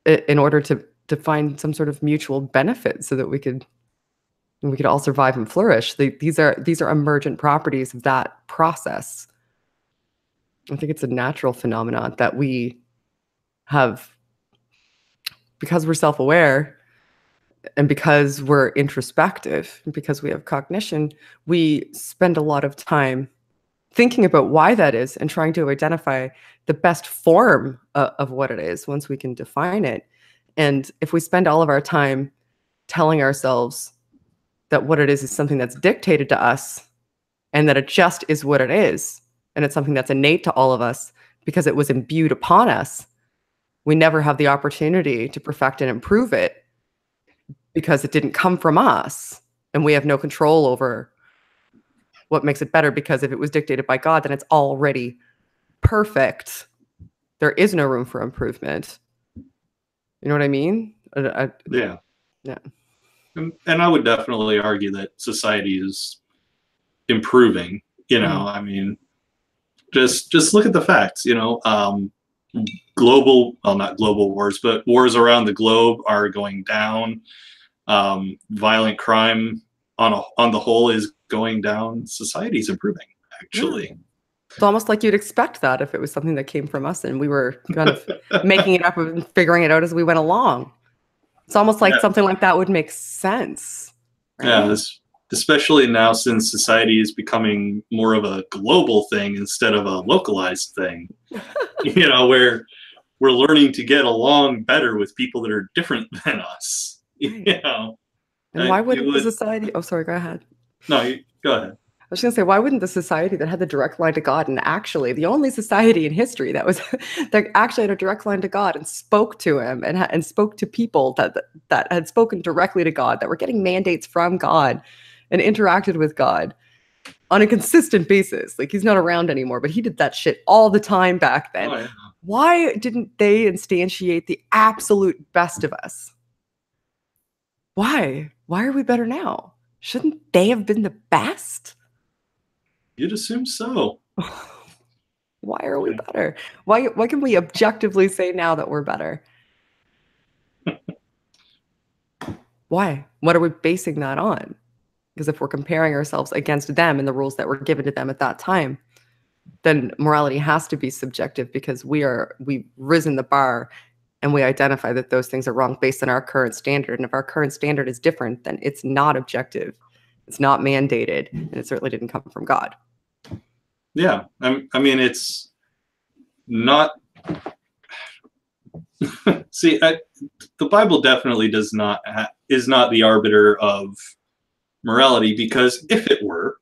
in order to find some sort of mutual benefit so that we could all survive and flourish. These are emergent properties of that process. I think it's a natural phenomenon that we have, because we're self-aware and because we're introspective and because we have cognition, we spend a lot of time thinking about why that is and trying to identify the best form of what it is once we can define it. And if we spend all of our time telling ourselves that what it is something that's dictated to us and that it just is what it is, and it's something that's innate to all of us because it was imbued upon us, we never have the opportunity to perfect and improve it because it didn't come from us, and we have no control over what makes it better, because if it was dictated by God, then it's already perfect. There is no room for improvement. You know what I mean? Yeah. And I would definitely argue that society is improving. I mean, just look at the facts. Not global wars, but wars around the globe are going down. Violent crime on the whole is going down. Society's improving, actually. Yeah. It's almost like you'd expect that if it was something that came from us and we were kind of making it up and figuring it out as we went along. It's almost like something like that would make sense. Right? Yeah, especially now since society is becoming more of a global thing instead of a localized thing. Where we're learning to get along better with people that are different than us. And why wouldn't the society? Oh, sorry, go ahead. No, go ahead. I was going to say, why wouldn't the society that had the direct line to God, and actually the only society in history that actually had a direct line to God and spoke to him and spoke to people that had spoken directly to God, that were getting mandates from God and interacted with God on a consistent basis? Like, he's not around anymore, but he did that shit all the time back then. Oh, yeah. Why didn't they instantiate the absolute best of us? Why? Why are we better now? Shouldn't they have been the best? You'd assume so. Why are we better? Why can we objectively say now that we're better? Why? What are we basing that on? Because if we're comparing ourselves against them and the rules that were given to them at that time, then morality has to be subjective, because we've risen the bar and we identify that those things are wrong based on our current standard. And if our current standard is different, then it's not objective. It's not mandated, and it certainly didn't come from God. Yeah, I mean, it's not. See, the Bible definitely is not the arbiter of morality, because if it were,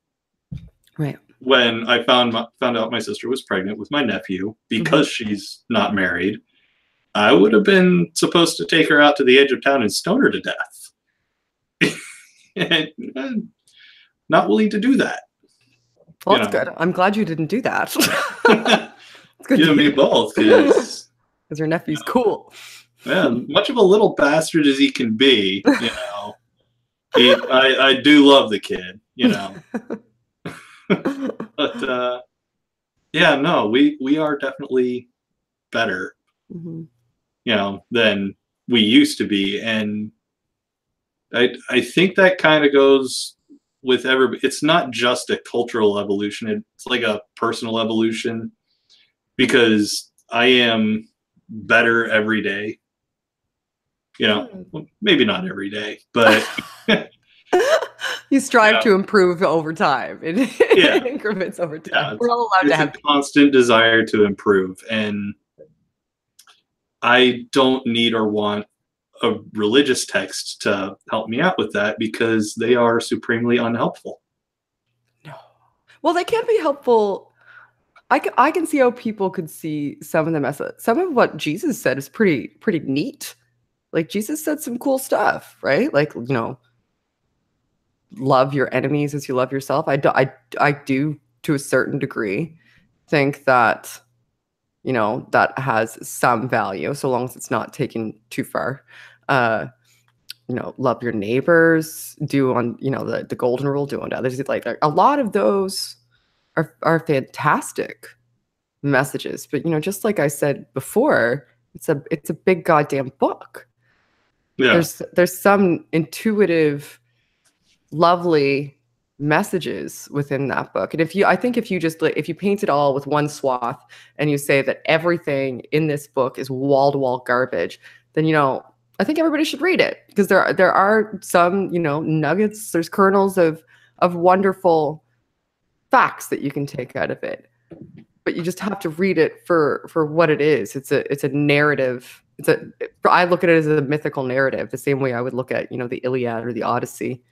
right, when I found out my sister was pregnant with my nephew, because she's not married, I would have been supposed to take her out to the edge of town and stone her to death. And not willing to do that. well, that's good. I'm glad you didn't do that. It's good to me both, because your nephew's cool. Yeah, much of a little bastard as he can be, I do love the kid, But yeah, no, we are definitely better, than we used to be, and I think that kind of goes with everybody. It's not just a cultural evolution; it's like a personal evolution, because I am better every day. Maybe not every day, but you strive to improve over time in increments over time. We're all allowed to have a constant desire to improve, and I don't need or want a religious text to help me out with that, because they are supremely unhelpful. No. Well, they can't be helpful. I can see how people could see some of them as some of what Jesus said is pretty neat. Like, Jesus said some cool stuff, right? Like, love your enemies as you love yourself. I do to a certain degree think that, that has some value, so long as it's not taken too far. Love your neighbors, do on, the golden rule, do unto others. Like, a lot of those are fantastic messages. But, just like I said before, it's a big goddamn book. Yeah. There's some intuitive, lovely messages within that book. And if you paint it all with one swath and you say that everything in this book is wall-to-wall garbage, then I think everybody should read it, because there are some nuggets, there's kernels of wonderful facts that you can take out of it. But you just have to read it for what it is. It's a narrative. I look at it as a mythical narrative, the same way I would look at the Iliad or the Odyssey.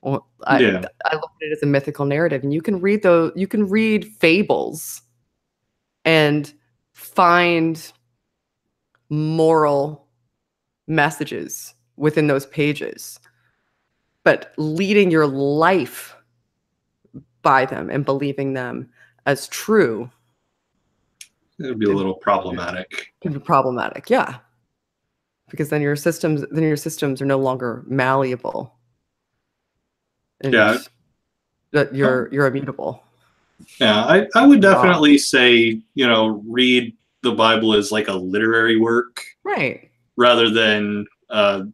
I look at it as a mythical narrative, and you can read fables and find moral messages within those pages, but leading your life by them and believing them as true, it would be a little problematic. It would be problematic, yeah, because then your systems are no longer malleable. And that you're immutable. Yeah, I would definitely say, read the Bible as like a literary work, right? Rather than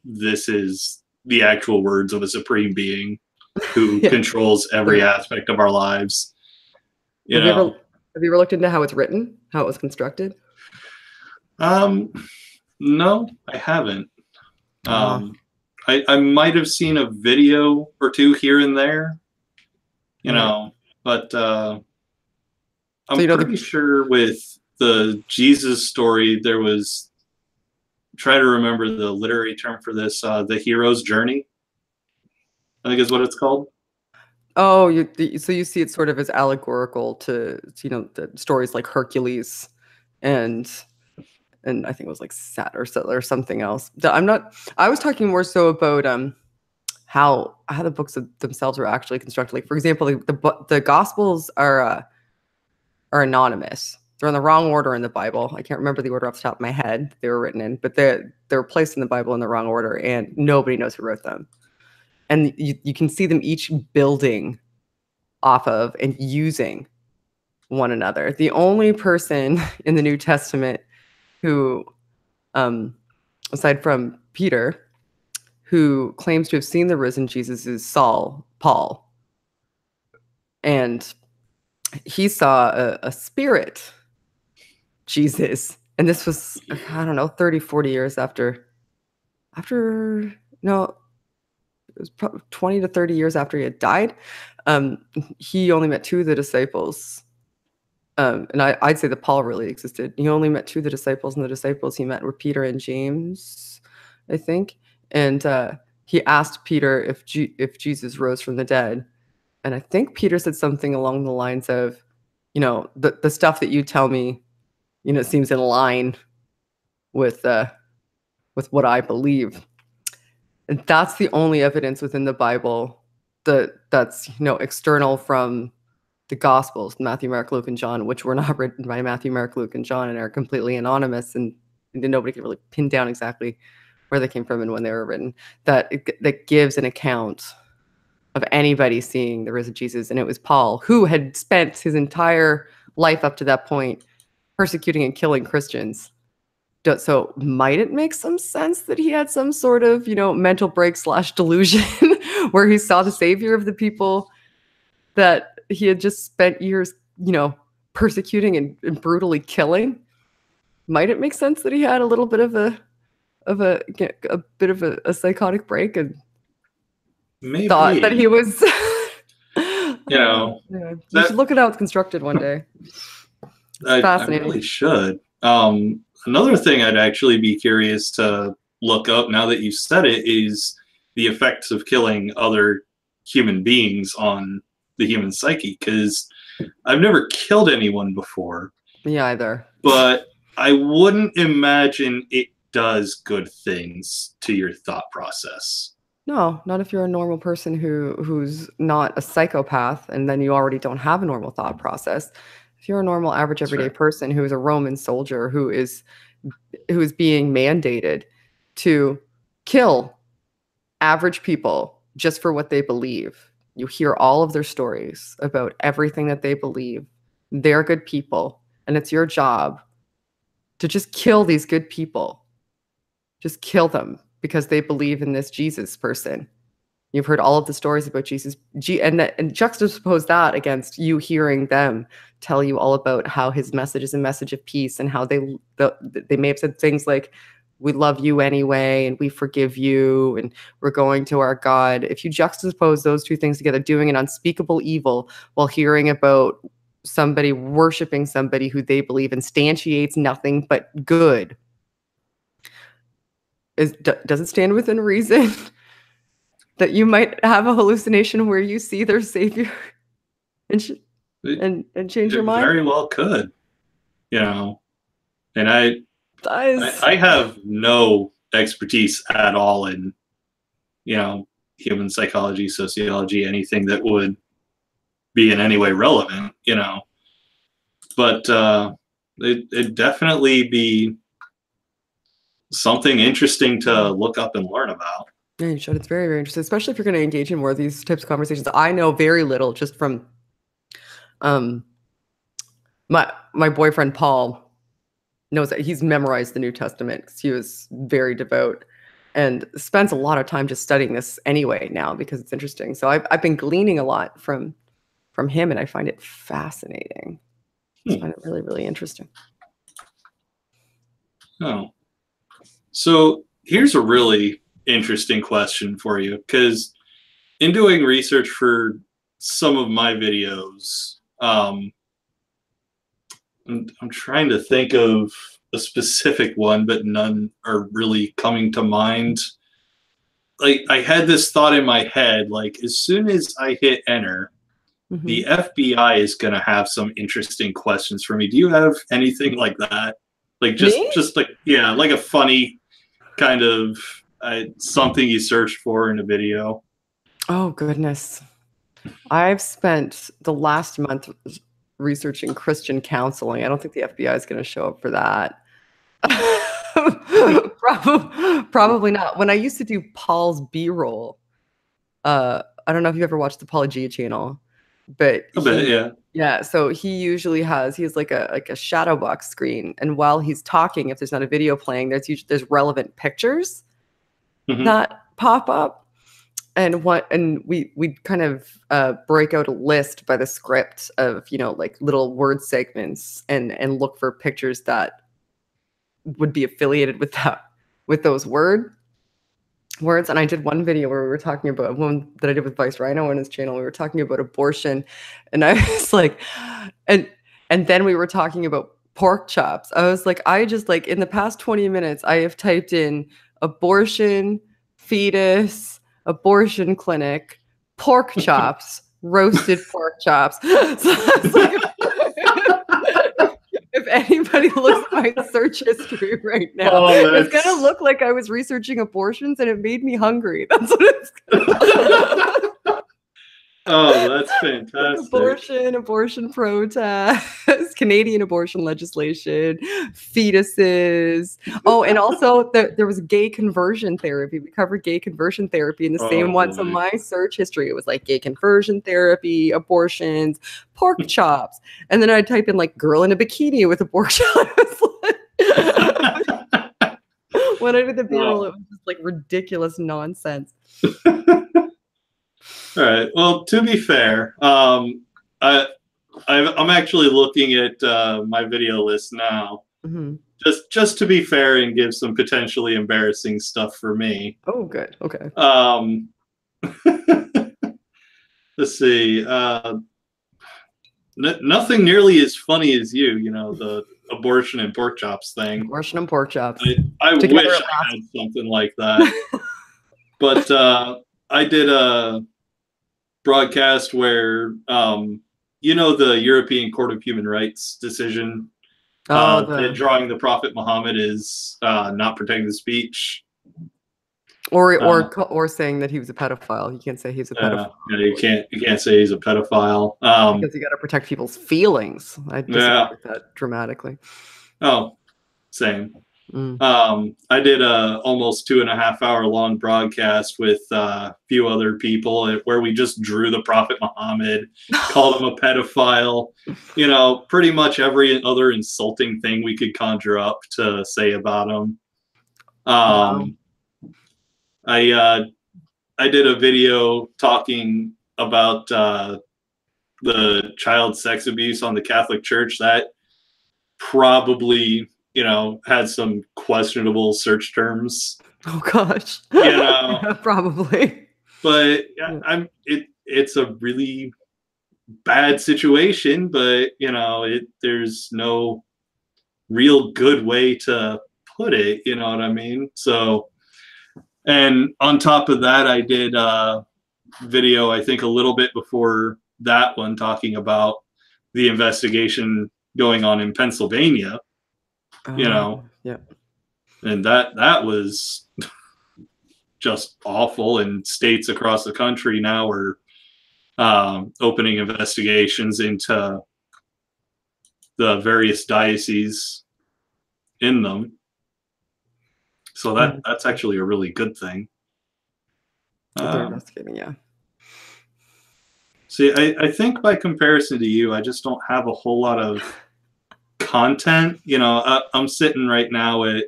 this is the actual words of a supreme being who controls every aspect of our lives. Have you ever looked into how it's written, how it was constructed? No, I haven't. I might have seen a video or two here and there, but I'm pretty sure with the Jesus story, there was, try to remember the literary term for this, the hero's journey, I think is what it's called. Oh, so you see it sort of as allegorical to the stories like Hercules and I think it was like Saturn or something else. I was talking more so about how the books themselves were actually constructed. Like, for example, the Gospels are anonymous. They're in the wrong order in the Bible. I can't remember the order off the top of my head they were written in, but they're placed in the Bible in the wrong order, and nobody knows who wrote them. And you can see them each building off of and using one another. The only person in the New Testament who, aside from Peter, who claims to have seen the risen Jesus is Paul. And he saw a spirit Jesus. And this was, I don't know, 30, 40 years after, no, it was probably 20 to 30 years after he had died. He only met two of the disciples And I'd say that Paul really existed. He only met 2 of the disciples, and the disciples he met were Peter and James, I think. And he asked Peter if Jesus rose from the dead. And I think Peter said something along the lines of, the stuff that you tell me, seems in line with what I believe. And that's the only evidence within the Bible that's external from the Gospels, Matthew, Mark, Luke, and John, which were not written by Matthew, Mark, Luke, and John, and are completely anonymous, and nobody can really pin down exactly where they came from and when they were written. That gives an account of anybody seeing the risen Jesus, and it was Paul, who had spent his entire life up to that point persecuting and killing Christians. So might it make some sense that he had some sort of, mental break / delusion where he saw the savior of the people that he had just spent years, persecuting and brutally killing? Might it make sense that he had a little bit of a psychotic break and maybe thought that he was, you should look at how it's constructed one day. It's fascinating. I really should. Another thing I'd actually be curious to look up now that you've said it is the effects of killing other human beings on the human psyche, because I've never killed anyone before. Me either. But I wouldn't imagine it does good things to your thought process. No, not if you're a normal person who's not a psychopath, and then you already don't have a normal thought process. If you're a normal, average, everyday person who is a Roman soldier who is being mandated to kill average people just for what they believe, you hear all of their stories about everything that they believe. They're good people, and it's your job to just kill these good people. Just kill them because they believe in this Jesus person. You've heard all of the stories about Jesus, and juxtapose that against you hearing them tell you all about how his message is a message of peace, and how they may have said things like, "We love you anyway, and we forgive you, and we're going to our God." If you juxtapose those 2 things together, doing an unspeakable evil while hearing about somebody worshiping somebody who they believe instantiates nothing but good, does it stand within reason that you might have a hallucination where you see their savior and change your mind? Very well could, and I have no expertise at all in, human psychology, sociology, anything that would be in any way relevant, but it'd definitely be something interesting to look up and learn about. Yeah, you should. It's very, very interesting, especially if you're going to engage in more of these types of conversations. I know very little just from my boyfriend Paul knows that he's memorized the New Testament because he was very devout and spends a lot of time just studying this anyway now because it's interesting. So I've been gleaning a lot from him, and I find it fascinating. I find it really, really interesting. Oh, so here's a really interesting question for you, because in doing research for some of my videos, I'm trying to think of a specific one, but none are really coming to mind. Like, I had this thought in my head, like, as soon as I hit enter, the FBI is going to have some interesting questions for me. Do you have anything like that? Like, just like, yeah, like a funny kind of something you searched for in a video? Oh, goodness. I've spent the last month researching Christian counseling. I don't think the FBI is going to show up for that. Probably not. When I used to do Paul's B-roll, I don't know if you ever watched the Apologia channel, but yeah. So he has like a shadow box screen, and while he's talking, if there's not a video playing, there's relevant pictures that pop up. And we kind of break out a list by the script of, like little word segments and look for pictures that would be affiliated with those words. And I did one video where we were talking about one that I did with Vice Rhino on his channel. We were talking about abortion, and I was like, and And then we were talking about pork chops. I was like, I just like in the past 20 minutes, I have typed in abortion, fetus, abortion clinic, pork chops, roasted pork chops. So it's like, if anybody looks at my search history right now, it's going to look like I was researching abortions and it made me hungry. That's what it's Oh, that's fantastic. Abortion protests, Canadian abortion legislation, fetuses. Oh, and also there was gay conversion therapy. We covered gay conversion therapy in the same one. So my search history, it was like gay conversion therapy, abortions, pork chops. And then I'd type in like girl in a bikini with a pork chop. When I did the B-roll, it was just like ridiculous nonsense. All right. Well, to be fair, I'm actually looking at my video list now, just to be fair and give some potentially embarrassing stuff for me. Oh, good. Okay. Let's see. Nothing nearly as funny as you. You know, the abortion and pork chops thing. Abortion and pork chops. I wish I had something like that. But I did a broadcast where you know, the European Court of Human Rights decision that drawing the Prophet Muhammad is not protecting the speech, or saying that he was a pedophile. You can't say he's a pedophile. Yeah, you can't say he's a pedophile because you got to protect people's feelings. I disagree with that dramatically. Oh, same. I did a almost 2.5 hour long broadcast with a few other people where we just drew the Prophet Muhammad, called him a pedophile, you know, pretty much every other insulting thing we could conjure up to say about him. Wow. I did a video talking about the child sex abuse on the Catholic Church that probably, you know, had some questionable search terms. Oh gosh. You know, yeah, probably. But it's a really bad situation, but you know, there's no real good way to put it, you know what I mean? So, and on top of that, I did a video, I think a little bit before that one, talking about the investigation going on in Pennsylvania. You know, yeah, and that was just awful. And states across the country now are opening investigations into the various dioceses in them. So that's actually a really good thing. They're investigating, yeah. See, I think by comparison to you, I just don't have a whole lot of content. You know, I'm sitting right now at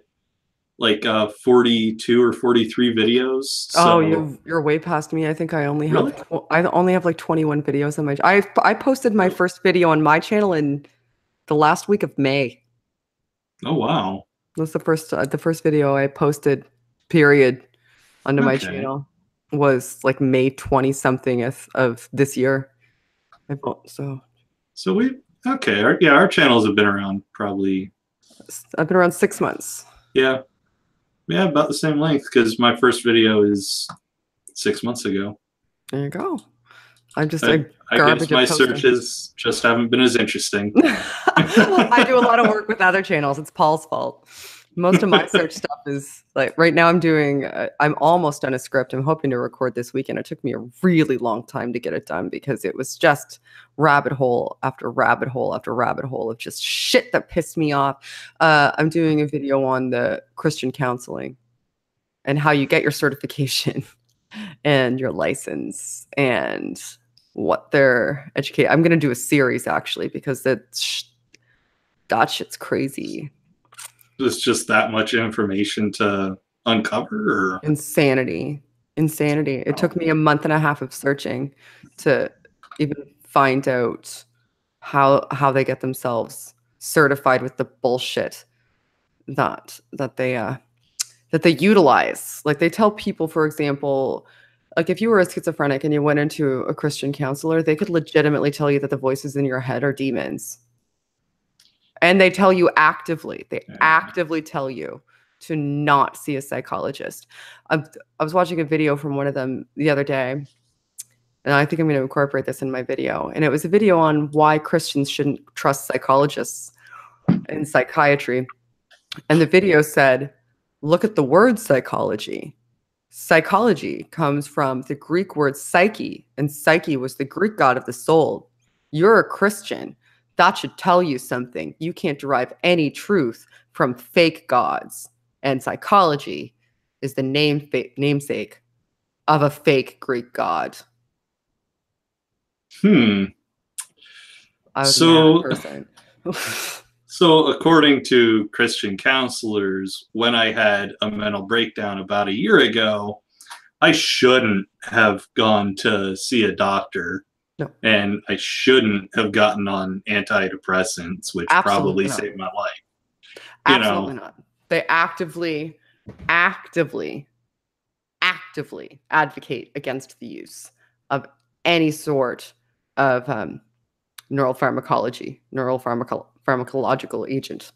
like 42 or 43 videos. So. Oh, you're way past me. I think I only have like 21 videos on my. I posted my first video on my channel in the last week of May. Oh wow! That's the first video I posted. Period. Onto my channel was like May 20 something of this year. So we. Okay, our channels have been around probably. I've been around 6 months. Yeah, about the same length because my first video is 6 months ago. There you go. I guess my searches just haven't been as interesting. I do a lot of work with other channels. It's Paul's fault. Most of my search stuff is like right now I'm almost done a script. I'm hoping to record this weekend. It took me a really long time to get it done because it was just rabbit hole after rabbit hole after rabbit hole of just shit that pissed me off. I'm doing a video on the Christian counseling and how you get your certification and your license and what they're educated. I'm going to do a series actually because that shit's crazy. There's just that much information to uncover? Or? Insanity. It took me a month and a half of searching to even find out how they get themselves certified with the bullshit that they utilize. Like they tell people, for example, like if you were a schizophrenic and you went into a Christian counselor, they could legitimately tell you that the voices in your head are demons. And they tell you actively, they actively tell you to not see a psychologist. I was watching a video from one of them the other day, and I think I'm going to incorporate this in my video. And it was a video on why Christians shouldn't trust psychologists in psychiatry. And the video said, look at the word psychology. Psychology comes from the Greek word psyche, and psyche was the Greek god of the soul. You're a Christian. That should tell you something. You can't derive any truth from fake gods. And psychology is the namesake of a fake Greek god. I was a mad person. So according to Christian counselors, when I had a mental breakdown about a year ago, I shouldn't have gone to see a doctor. No. And I shouldn't have gotten on antidepressants, which probably saved my life. Absolutely not. They actively advocate against the use of any sort of pharmacological agent.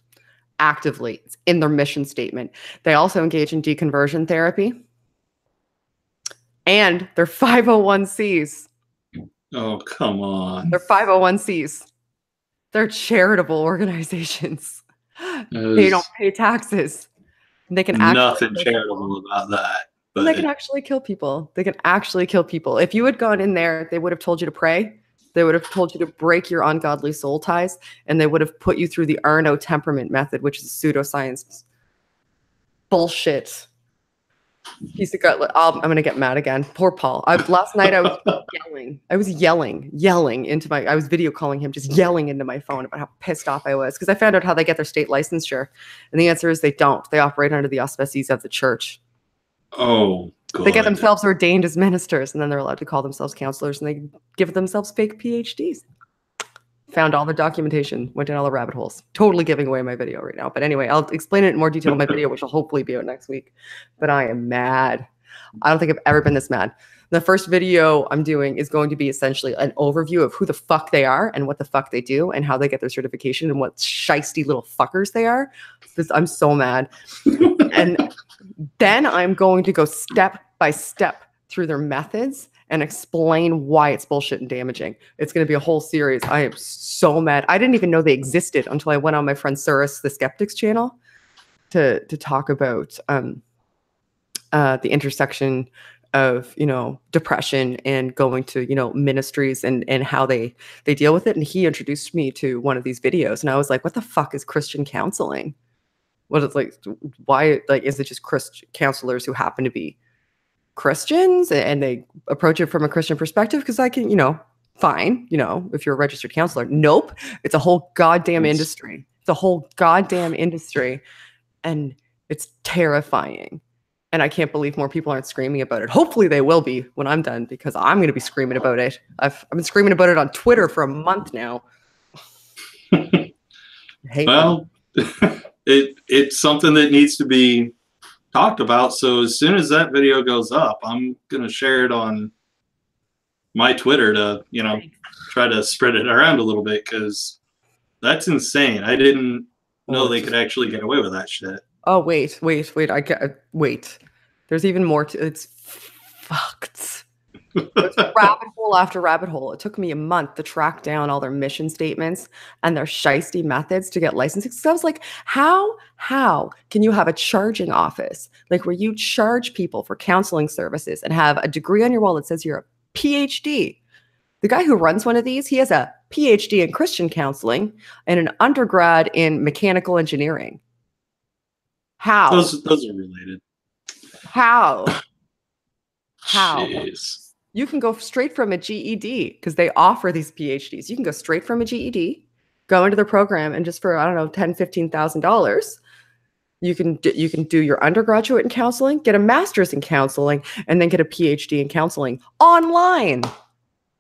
Actively. It's in their mission statement. They also engage in deconversion therapy. And they're 501c. Oh, come on. They're 501c. They're charitable organizations. They don't pay taxes. They can nothing charitable about that. But they can actually kill people. They can actually kill people. If you had gone in there, they would have told you to pray. They would have told you to break your ungodly soul ties, and they would have put you through the Arno temperament method, which is pseudoscience bullshit. Piece of gut. I'm going to get mad again. Poor Paul. Last night I was yelling. I was yelling into my. I was video calling him, just yelling into my phone about how pissed off I was because I found out how they get their state licensure, and the answer is they don't. They operate under the auspices of the church. Oh, God. They get themselves ordained as ministers, and then they're allowed to call themselves counselors, and they give themselves fake PhDs. Found all the documentation, went down all the rabbit holes. Totally giving away my video right now. But anyway, I'll explain it in more detail in my video, which will hopefully be out next week. But I am mad. I don't think I've ever been this mad. The first video I'm doing is going to be essentially an overview of who the fuck they are and what the fuck they do and how they get their certification and what shisty little fuckers they are. I'm so mad. And then I'm going to go step by step through their methods and explain why it's bullshit and damaging. It's going to be a whole series. I am so mad. I didn't even know they existed until I went on my friend Cyrus the Skeptic's channel to talk about the intersection of, depression and going to, ministries and how they deal with it. And he introduced me to one of these videos, and I was like, what the fuck is Christian counseling? What is why, is it just Christian counselors who happen to be Christians and they approach it from a Christian perspective? Because I can, fine, if you're a registered counselor. Nope. It's a whole goddamn industry. It's a whole goddamn industry. And it's terrifying. And I can't believe more people aren't screaming about it. Hopefully they will be when I'm done, because I'm going to be screaming about it. I've been screaming about it on Twitter for a month now. Well, it's something that needs to be talked about. So as soon as that video goes up, I'm going to share it on my Twitter to, try to spread it around a little bit, because that's insane. I didn't know they could actually get away with that shit. Oh, wait. Wait. There's even more it's fucked. It's rabbit hole after rabbit hole. It took me a month to track down all their mission statements and their shisty methods to get licensing. So I was like, how can you have a charging office where you charge people for counseling services and have a degree on your wall that says you're a PhD? The guy who runs one of these, he has a PhD in Christian counseling and an undergrad in mechanical engineering. How? Those are related. How? Jeez. You can go straight from a GED, because they offer these PhDs. You can go straight from a GED, go into their program, and just for, I don't know, $10,000, $15,000, you can do your undergraduate in counseling, get a master's in counseling, and then get a PhD in counseling online.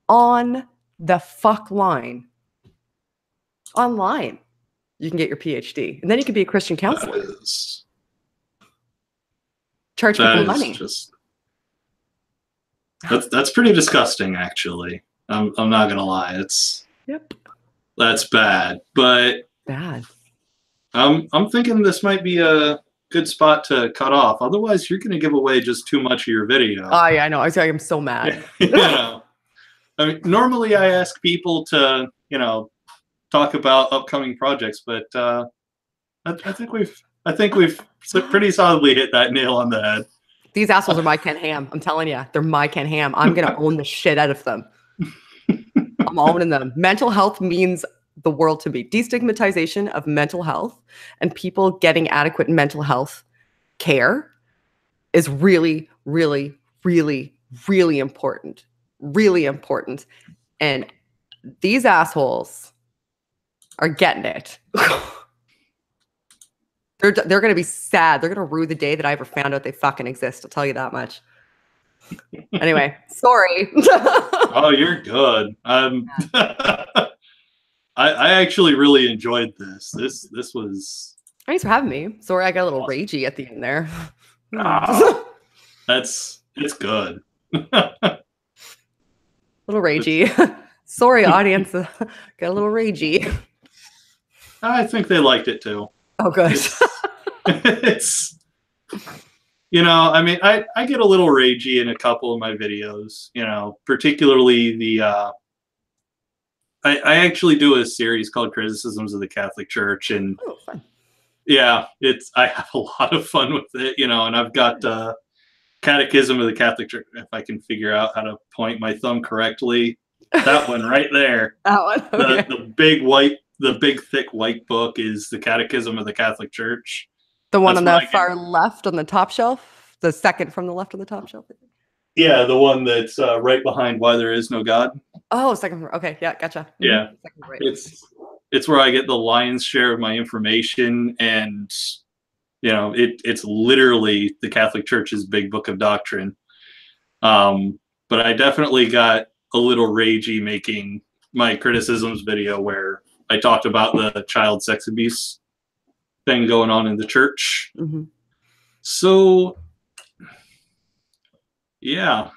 On the fuck line. Online. You can get your PhD, and then you can be a Christian counselor. Charge people money. That's pretty disgusting, actually. I'm not gonna lie. That's bad, but bad. I'm thinking this might be a good spot to cut off. Otherwise, you're going to give away just too much of your video. Oh yeah, I know. I'm so mad. You know, I mean, normally I ask people to, talk about upcoming projects, but I think we've pretty solidly hit that nail on the head. These assholes are my Ken Ham. I'm telling you, they're my Ken Ham. I'm gonna own the shit out of them. I'm owning them. Mental health means the world to me. Destigmatization of mental health and people getting adequate mental health care is really, really, really, really important. Really important. And these assholes are getting it. They're going to be sad. They're going to rue the day that I ever found out they fucking exist. I'll tell you that much. Anyway, sorry. Oh, you're good. I actually really enjoyed this. This was. Thanks for having me. Sorry, I got a little ragey at the end there. It's good. Little ragey. Sorry, audience. Got a little ragey. I think they liked it too. Oh, good. It's I mean, I get a little ragey in a couple of my videos, particularly the I actually do a series called Criticisms of the Catholic Church, and fun. Yeah, I have a lot of fun with it, and I've got Catechism of the Catholic Church, if I can figure out how to point my thumb correctly. That one right there. That one. Okay. The big thick white book is the Catechism of the Catholic Church. The one on the far left on the top shelf? The second from the left on the top shelf? Yeah, the one that's right behind Why There Is No God. Oh, second. Okay, yeah, gotcha. Yeah. Right. It's where I get the lion's share of my information, and it's literally the Catholic Church's big book of doctrine. But I definitely got a little ragey making my criticisms video where I talked about the child sex abuse thing going on in the church. Mm-hmm. So, yeah,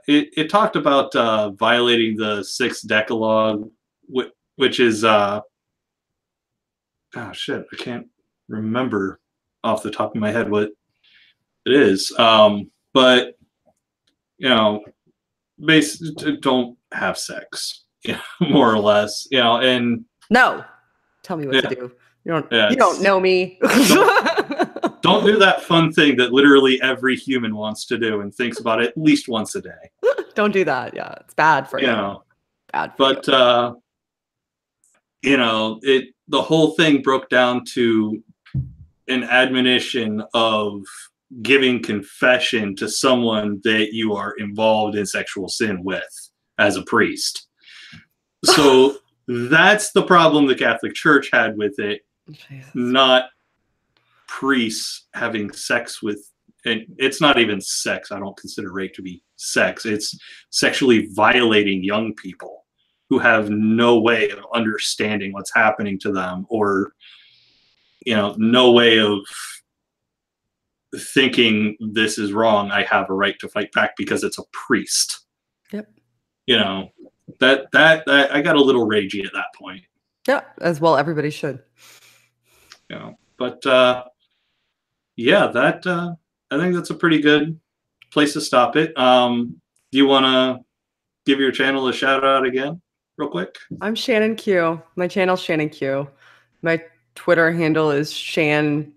it talked about violating the sixth Decalogue, which is oh shit, I can't remember off the top of my head what it is. But basically, don't have sex, more or less, and no, tell me what to do. You don't know me. Don't do that fun thing that literally every human wants to do and thinks about it at least once a day. Don't do that. Yeah, it's bad for you. Bad for you. The whole thing broke down to an admonition of giving confession to someone that you are involved in sexual sin with as a priest. So that's the problem the Catholic Church had with it, Jesus. Not priests having sex with, and it's not even sex. I don't consider rape to be sex. It's sexually violating young people who have no way of understanding what's happening to them, or no way of thinking this is wrong. I have a right to fight back because it's a priest. Yep. That I got a little ragey at that point. Yeah, as well everybody should. But yeah, that I think that's a pretty good place to stop it. Do you want to give your channel a shout out again, real quick? I'm Shannon Q. My channel's Shannon Q. My Twitter handle is Shan,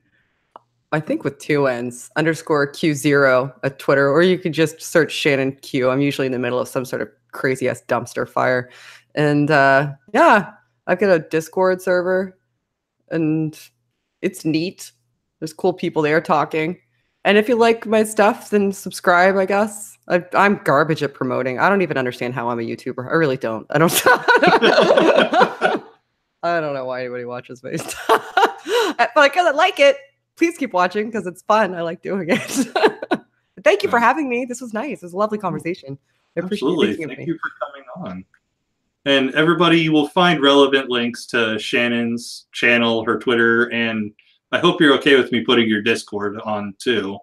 I think with 2 N's, _Q0 at Twitter, or you could just search Shannon Q. I'm usually in the middle of some sort of crazy ass dumpster fire. And yeah, I've got a Discord server, and it's neat. There's cool people there talking. And if you like my stuff, then subscribe, I guess. I'm garbage at promoting. I don't even understand how I'm a YouTuber. I really don't. I don't know why anybody watches my stuff. But because I like it, please keep watching because it's fun. I like doing it. Thank you for having me. This was nice. It was a lovely conversation. I Absolutely. Thank you for coming on. And everybody, you will find relevant links to Shannon's channel, her Twitter, and I hope you're okay with me putting your Discord on too.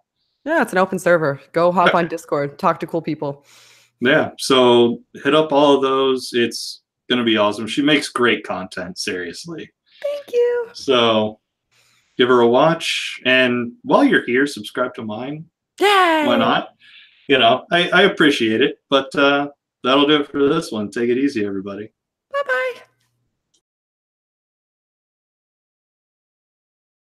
Yeah, it's an open server. Go hop on Discord. Talk to cool people. Yeah, so hit up all of those. It's going to be awesome. She makes great content, seriously. Thank you. So give her a watch, and while you're here, subscribe to mine. Yay! Why not? You know, I appreciate it, but that'll do it for this one. Take it easy, everybody.